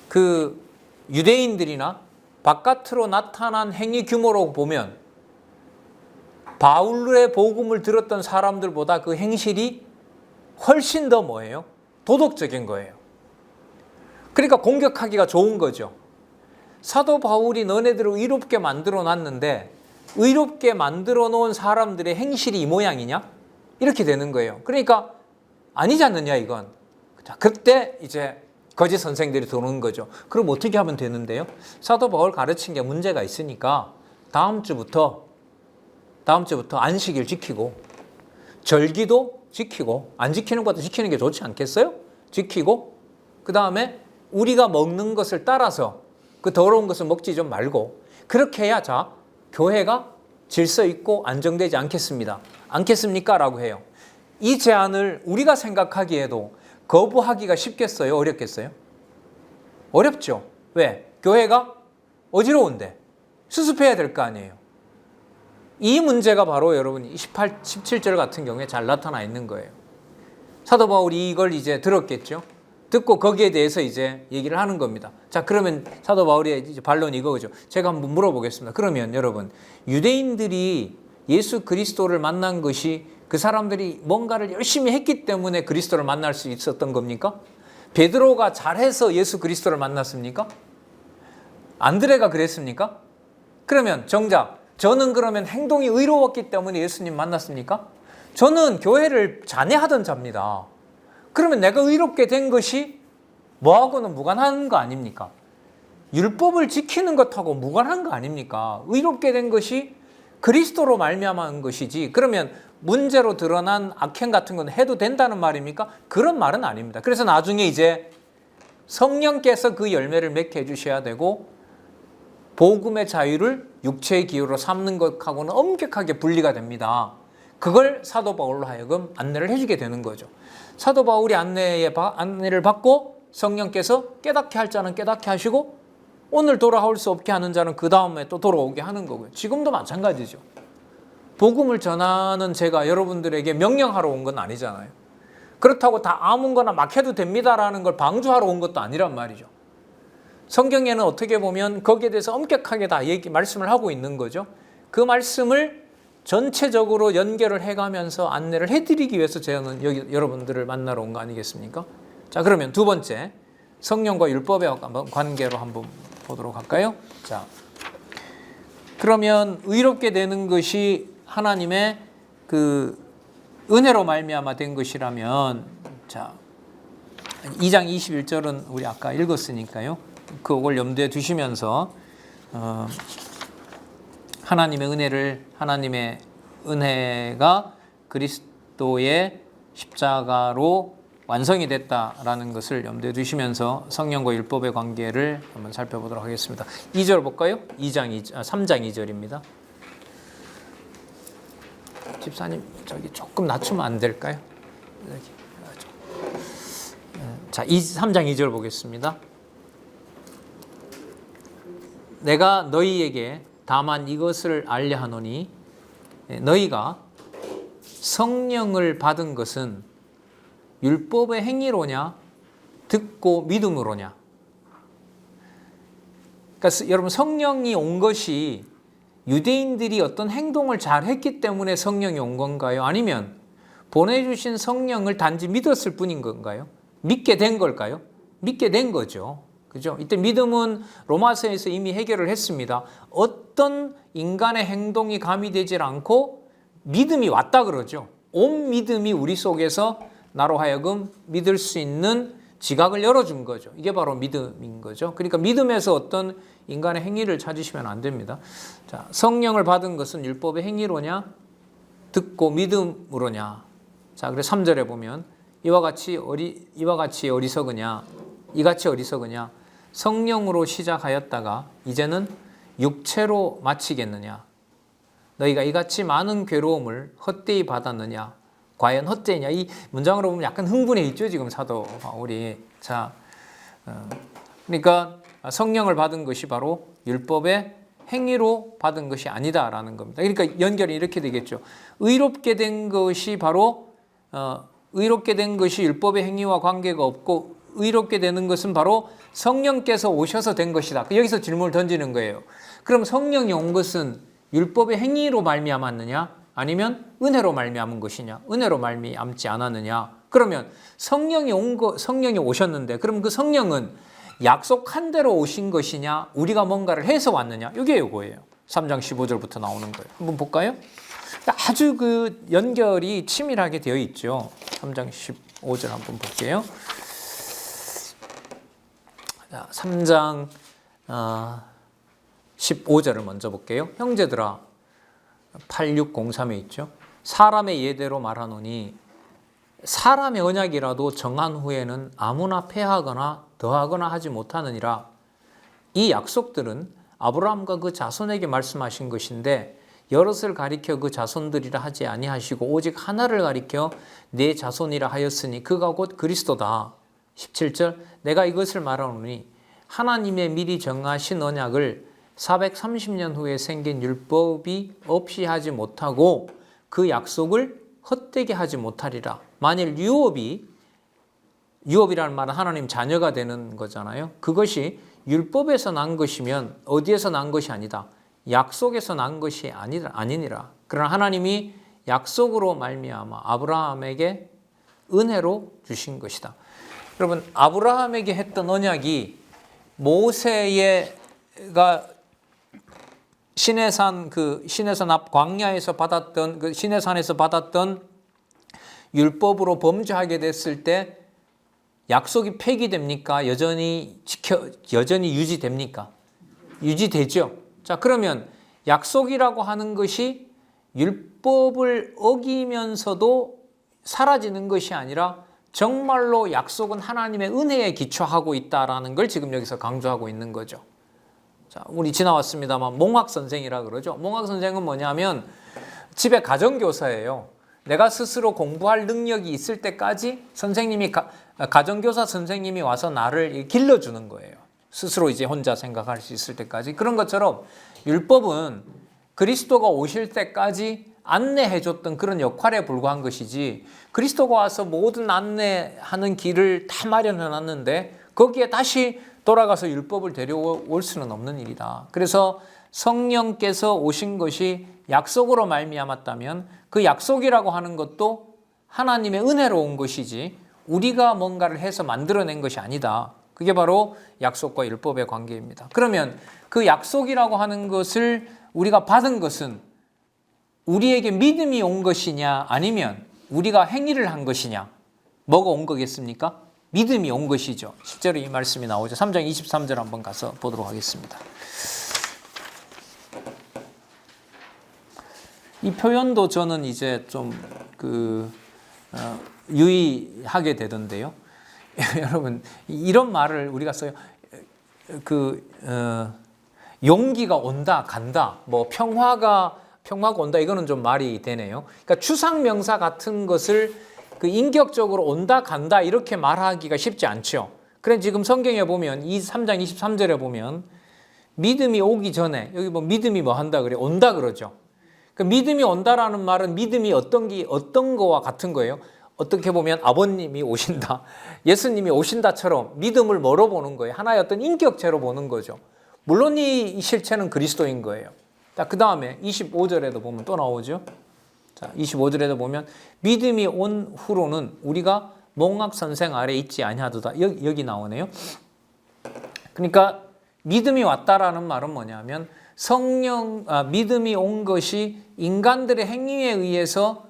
S1: 그 유대인들이나 바깥으로 나타난 행위 규모로 보면 바울의 복음을 들었던 사람들보다 그 행실이 훨씬 더 뭐예요? 도덕적인 거예요. 그러니까 공격하기가 좋은 거죠. 사도 바울이 너네들을 의롭게 만들어 놨는데 의롭게 만들어 놓은 사람들의 행실이 이 모양이냐? 이렇게 되는 거예요. 그러니까 아니지 않느냐 이건. 자, 그때 이제 거짓 선생들이 들어오는 거죠. 그럼 어떻게 하면 되는데요? 사도 바울 가르친 게 문제가 있으니까 다음 주부터 안식일 지키고 절기도 지키고 안 지키는 것도 지키는 게 좋지 않겠어요? 지키고 그 다음에 우리가 먹는 것을 따라서 그 더러운 것을 먹지 좀 말고 그렇게 해야 자 교회가 질서 있고 안정되지 않겠습니까? 라고 해요. 이 제안을 우리가 생각하기에도 거부하기가 쉽겠어요? 어렵겠어요? 어렵죠. 왜? 교회가 어지러운데 수습해야 될 거 아니에요. 이 문제가 바로 여러분 17절 같은 경우에 잘 나타나 있는 거예요. 사도 바울이 이걸 이제 들었겠죠. 듣고 거기에 대해서 이제 얘기를 하는 겁니다. 자, 그러면 사도 바울의 이제 반론이 이거죠. 제가 한번 물어보겠습니다. 그러면 여러분, 유대인들이 예수 그리스도를 만난 것이 그 사람들이 뭔가를 열심히 했기 때문에 그리스도를 만날 수 있었던 겁니까? 베드로가 잘해서 예수 그리스도를 만났습니까? 안드레가 그랬습니까? 그러면 정작 저는 그러면 행동이 의로웠기 때문에 예수님 만났습니까? 저는 교회를 잔해하던 자입니다. 그러면 내가 의롭게 된 것이 뭐하고는 무관한 거 아닙니까? 율법을 지키는 것하고 무관한 거 아닙니까? 의롭게 된 것이 그리스도로 말미암은 것이지 그러면 문제로 드러난 악행 같은 건 해도 된다는 말입니까? 그런 말은 아닙니다. 그래서 나중에 이제 성령께서 그 열매를 맺게 해주셔야 되고 복음의 자유를 육체의 기호로 삼는 것하고는 엄격하게 분리가 됩니다. 그걸 사도 바울로 하여금 안내를 해주게 되는 거죠. 사도 바울이 안내를 받고 성령께서 깨닫게 할 자는 깨닫게 하시고 오늘 돌아올 수 없게 하는 자는 그 다음에 또 돌아오게 하는 거고요. 지금도 마찬가지죠. 복음을 전하는 제가 여러분들에게 명령하러 온 건 아니잖아요. 그렇다고 다 아무거나 막 해도 됩니다라는 걸 방조하러 온 것도 아니란 말이죠. 성경에는 어떻게 보면 거기에 대해서 엄격하게 다 말씀을 하고 있는 거죠. 그 말씀을 전체적으로 연결을 해가면서 안내를 해드리기 위해서 저는 여러분들을 만나러 온 거 아니겠습니까? 자, 그러면 두 번째 성령과 율법의 관계로 한번 보도록 할까요? 자, 그러면 의롭게 되는 것이 하나님의 그 은혜로 말미암아 된 것이라면 자, 2장 21절은 우리 아까 읽었으니까요. 그걸 염두에 두시면서 하나님의 은혜가 그리스도의 십자가로 완성이 됐다라는 것을 염두에 두시면서 성령과 율법의 관계를 한번 살펴보도록 하겠습니다. 2절 볼까요? 3장 2절입니다. 집사님 저기 조금 낮추면 안 될까요? 자, 3장 2절 보겠습니다. 내가 너희에게 다만 이것을 알려 하노니 너희가 성령을 받은 것은 율법의 행위로냐 듣고 믿음으로냐. 그러니까 그러니까 여러분 성령이 온 것이 유대인들이 어떤 행동을 잘 했기 때문에 성령이 온 건가요? 아니면 보내주신 성령을 단지 믿었을 뿐인 건가요? 믿게 된 걸까요? 믿게 된 거죠. 그죠? 이때 믿음은 로마서에서 이미 해결을 했습니다. 어떤 인간의 행동이 가미되질 않고 믿음이 왔다 그러죠. 온 믿음이 우리 속에서 나로 하여금 믿을 수 있는 지각을 열어준 거죠. 이게 바로 믿음인 거죠. 그러니까 믿음에서 어떤 인간의 행위를 찾으시면 안 됩니다. 자, 성령을 받은 것은 율법의 행위로냐, 듣고 믿음으로냐. 자, 그래서 3절에 보면 이와 같이 어리석으냐, 이같이 어리석으냐. 성령으로 시작하였다가 이제는 육체로 마치겠느냐. 너희가 이같이 많은 괴로움을 헛되이 받았느냐. 과연 헛되냐. 이 문장으로 보면 약간 흥분해 있죠, 지금 사도 바울이. 자, 그러니까 성령을 받은 것이 바로 율법의 행위로 받은 것이 아니다라는 겁니다. 그러니까 연결이 이렇게 되겠죠. 의롭게 된 것이 바로 의롭게 된 것이 율법의 행위와 관계가 없고 의롭게 되는 것은 바로 성령께서 오셔서 된 것이다. 여기서 질문을 던지는 거예요. 그럼 성령이 온 것은 율법의 행위로 말미암았느냐? 아니면 은혜로 말미암은 것이냐? 은혜로 말미암지 않았느냐? 그러면 성령이 오셨는데 그럼 그 성령은 약속한 대로 오신 것이냐? 우리가 뭔가를 해서 왔느냐? 이게 이거예요. 3장 15절부터 나오는 거예요. 한번 볼까요? 아주 그 연결이 치밀하게 되어 있죠. 3장 15절 한번 볼게요. 3장 15절을 먼저 볼게요. 형제들아, 8603에 있죠. 사람의 예대로 말하노니 사람의 언약이라도 정한 후에는 아무나 폐하거나 더하거나 하지 못하느니라. 이 약속들은 아브라함과 그 자손에게 말씀하신 것인데 여럿을 가리켜 그 자손들이라 하지 아니하시고 오직 하나를 가리켜 내 자손이라 하였으니 그가 곧 그리스도다. 17절 내가 이것을 말하노니 하나님의 미리 정하신 언약을 430년 후에 생긴 율법이 없이 하지 못하고 그 약속을 헛되게 하지 못하리라. 만일 유업이라는 말은 하나님 자녀가 되는 거잖아요. 그것이 율법에서 난 것이면 어디에서 난 것이 아니다. 약속에서 난 것이 아니니라. 그러나 하나님이 약속으로 말미암아 아브라함에게 은혜로 주신 것이다. 여러분, 아브라함에게 했던 언약이 모세가 시내산 앞 광야에서 받았던 그 시내산에서 받았던 율법으로 범죄하게 됐을 때 약속이 폐기됩니까? 여전히 유지됩니까? 유지되죠. 자, 그러면 약속이라고 하는 것이 율법을 어기면서도 사라지는 것이 아니라 정말로 약속은 하나님의 은혜에 기초하고 있다라는 걸 지금 여기서 강조하고 있는 거죠. 자, 우리 지나왔습니다만 몽학 선생이라 그러죠. 몽학 선생은 뭐냐면 집에 가정교사예요. 내가 스스로 공부할 능력이 있을 때까지 선생님이 가정교사 선생님이 와서 나를 길러주는 거예요. 스스로 이제 혼자 생각할 수 있을 때까지. 그런 것처럼 율법은 그리스도가 오실 때까지 안내해줬던 그런 역할에 불과한 것이지 그리스도가 와서 모든 안내하는 길을 다 마련해놨는데 거기에 다시 돌아가서 율법을 데려올 수는 없는 일이다. 그래서 성령께서 오신 것이 약속으로 말미암았다면 그 약속이라고 하는 것도 하나님의 은혜로 온 것이지 우리가 뭔가를 해서 만들어낸 것이 아니다. 그게 바로 약속과 율법의 관계입니다. 그러면 그 약속이라고 하는 것을 우리가 받은 것은 우리에게 믿음이 온 것이냐 아니면 우리가 행위를 한 것이냐 뭐가 온 거겠습니까? 믿음이 온 것이죠. 실제로 이 말씀이 나오죠. 3장 23절 한번 가서 보도록 하겠습니다. 이 표현도 저는 이제 좀 유의하게 되던데요. 여러분 이런 말을 우리가 써요. 용기가 온다 간다 뭐 평화가 온다 이거는 좀 말이 되네요. 그러니까 추상명사 같은 것을 인격적으로 온다 간다 이렇게 말하기가 쉽지 않죠. 그래 지금 성경에 보면 이 3장 23절에 보면 믿음이 오기 전에 여기 뭐 믿음이 뭐 한다 그래 온다 그러죠. 그 믿음이 온다라는 말은 믿음이 어떤 거와 같은 거예요. 어떻게 보면 아버님이 오신다, 예수님이 오신다처럼 믿음을 뭐로 보는 거예요? 하나의 어떤 인격체로 보는 거죠. 물론 이 실체는 그리스도인 거예요. 자, 그 다음에 25절에도 보면 또 나오죠. 자, 25절에도 보면 믿음이 온 후로는 우리가 몽학 선생 아래 있지 아니하도다. 여기 나오네요. 그러니까 믿음이 왔다라는 말은 뭐냐면 믿음이 온 것이 인간들의 행위에 의해서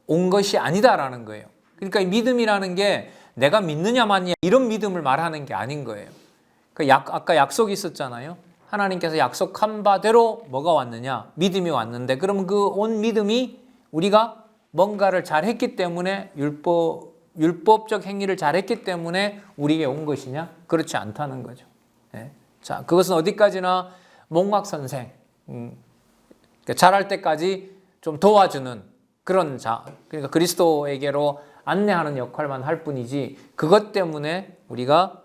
S1: 온 것이 아니다라는 거예요. 그러니까 이 믿음이라는 게 내가 믿느냐 마느냐 이런 믿음을 말하는 게 아닌 거예요. 아까 약속이 있었잖아요. 하나님께서 약속한 바대로 뭐가 왔느냐? 믿음이 왔는데 그럼 그 온 믿음이 우리가 뭔가를 잘했기 때문에 율법적 행위를 잘했기 때문에 우리에게 온 것이냐? 그렇지 않다는 거죠. 네. 자, 그것은 어디까지나 몽학 선생, 잘할 때까지 좀 도와주는 그런 그러니까 그리스도에게로 안내하는 역할만 할 뿐이지 그것 때문에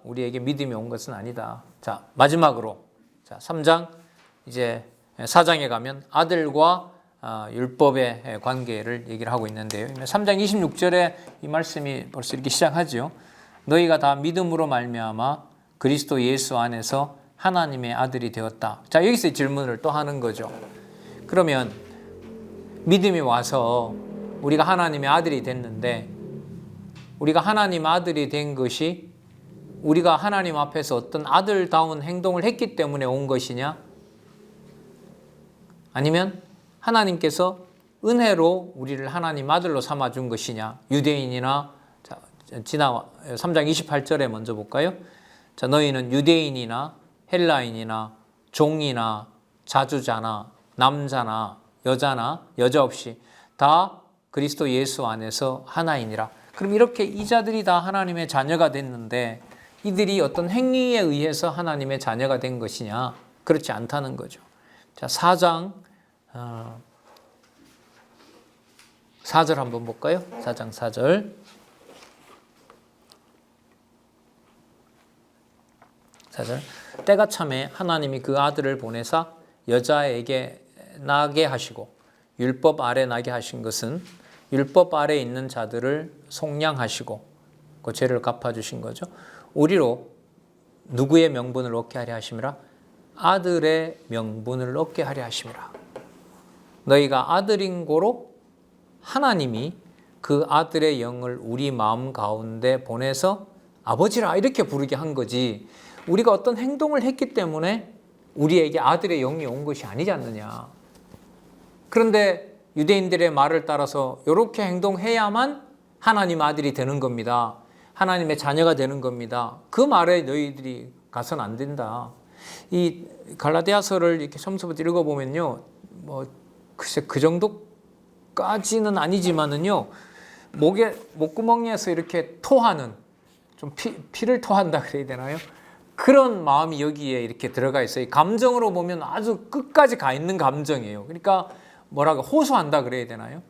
S1: 우리에게 믿음이 온 것은 아니다. 자, 마지막으로 3장 이제 4장에 가면 아들과 율법의 관계를 얘기를 하고 있는데요. 3장 26절에 이 말씀이 벌써 이렇게 시작하죠. 너희가 다 믿음으로 말미암아 그리스도 예수 안에서 하나님의 아들이 되었다. 자, 여기서 질문을 또 하는 거죠. 그러면 믿음이 와서 우리가 하나님의 아들이 됐는데 우리가 하나님 아들이 된 것이 우리가 하나님 앞에서 어떤 아들다운 행동을 했기 때문에 온 것이냐? 아니면 하나님께서 은혜로 우리를 하나님 아들로 삼아준 것이냐? 유대인이나 3장 28절에 먼저 볼까요? 자, 너희는 유대인이나 헬라인이나 종이나 자주자나 남자나 여자나 여자 없이 다 그리스도 예수 안에서 하나이니라. 그럼 이렇게 이 자들이 다 하나님의 자녀가 됐는데 이들이 어떤 행위에 의해서 하나님의 자녀가 된 것이냐? 그렇지 않다는 거죠. 자, 4장 4절 한번 볼까요? 4장 4절. 4절. 때가 참에 하나님이 그 아들을 보내사 여자에게 나게 하시고 율법 아래 나게 하신 것은 율법 아래 있는 자들을 속량하시고 그 죄를 갚아주신 거죠. 우리로 누구의 명분을 얻게 하려 하심이라? 아들의 명분을 얻게 하려 하심이라. 너희가 아들인 고로 하나님이 그 아들의 영을 우리 마음 가운데 보내서 아버지라 이렇게 부르게 한 거지 우리가 어떤 행동을 했기 때문에 우리에게 아들의 영이 온 것이 아니지 않느냐. 그런데 유대인들의 말을 따라서 이렇게 행동해야만 하나님 아들이 되는 겁니다. 하나님의 자녀가 되는 겁니다. 그 말에 너희들이 가서는 안 된다. 이 갈라디아서를 이렇게 처음부터 읽어보면요, 글쎄 그 정도까지는 아니지만은요, 목구멍에서 이렇게 토하는, 좀 피를 토한다 그래야 되나요? 그런 마음이 여기에 이렇게 들어가 있어요. 감정으로 보면 아주 끝까지 가 있는 감정이에요. 그러니까 뭐라고 호소한다 그래야 되나요?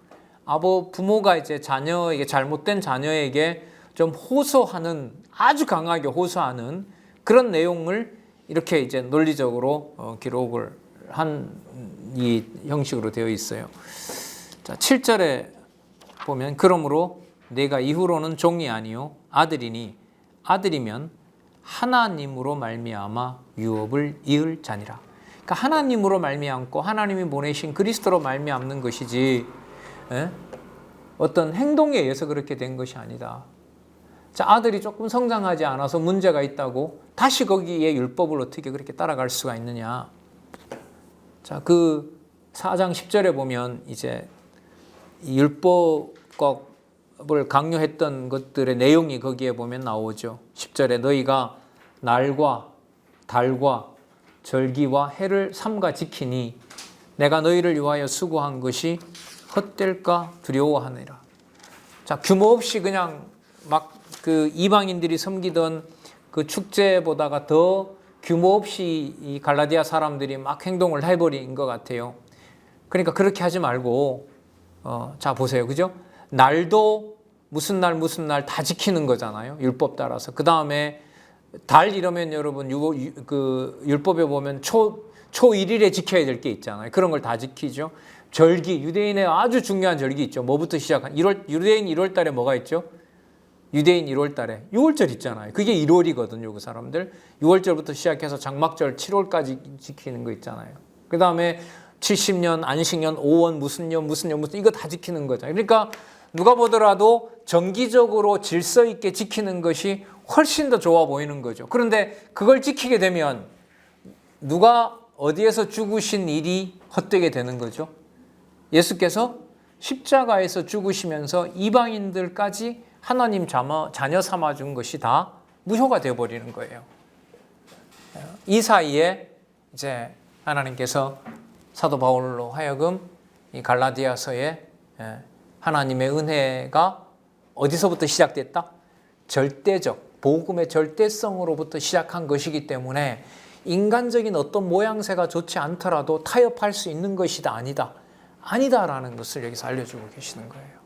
S1: 부모가 이제 자녀에게 잘못된 자녀에게 좀 호소하는 아주 강하게 호소하는 그런 내용을 이렇게 이제 논리적으로 기록을 한 이 형식으로 되어 있어요. 자, 7절에 보면 그러므로 내가 이후로는 종이 아니요 아들이니 아들이면 하나님으로 말미암아 유업을 이을 자니라. 그러니까 하나님으로 말미암고 하나님이 보내신 그리스도로 말미암는 것이지 어떤 행동에 의해서 그렇게 된 것이 아니다. 자, 아들이 조금 성장하지 않아서 문제가 있다고 다시 거기에 율법을 어떻게 그렇게 따라갈 수가 있느냐. 자, 그 4장 10절에 보면 이제 이 율법을 강요했던 것들의 내용이 거기에 보면 나오죠. 10절에 너희가 날과 달과 절기와 해를 삼가 지키니 내가 너희를 위하여 수고한 것이 헛될까 두려워하느라. 자, 규모 없이 그냥 막 그 이방인들이 섬기던 그 축제보다가 더 규모 없이 이 갈라디아 사람들이 막 행동을 해버린 것 같아요. 그러니까 그렇게 하지 말고, 자, 보세요. 그죠? 날도 무슨 날 다 지키는 거잖아요. 율법 따라서. 그 다음에 달 이러면 여러분, 그 율법에 보면 초 1일에 지켜야 될 게 있잖아요. 그런 걸 다 지키죠. 절기, 유대인의 아주 중요한 절기 있죠. 뭐부터 시작한? 유대인 1월 달에 뭐가 있죠? 유대인 1월 달에 6월절 있잖아요. 그게 1월이거든요. 그 사람들 6월절부터 시작해서 장막절 7월까지 지키는 거 있잖아요. 그 다음에 70년, 안식년, 5원, 무슨 년 이거 다 지키는 거죠. 그러니까 누가 보더라도 정기적으로 질서 있게 지키는 것이 훨씬 더 좋아 보이는 거죠. 그런데 그걸 지키게 되면 누가 어디에서 죽으신 일이 헛되게 되는 거죠. 예수께서 십자가에서 죽으시면서 이방인들까지 하나님 자녀 삼아준 것이 다 무효가 되어버리는 거예요. 이 사이에 이제 하나님께서 사도 바울로 하여금 이 갈라디아서에 하나님의 은혜가 어디서부터 시작됐다? 절대적, 복음의 절대성으로부터 시작한 것이기 때문에 인간적인 어떤 모양새가 좋지 않더라도 타협할 수 있는 것이다, 아니다. 아니다라는 것을 여기서 알려주고 계시는 거예요.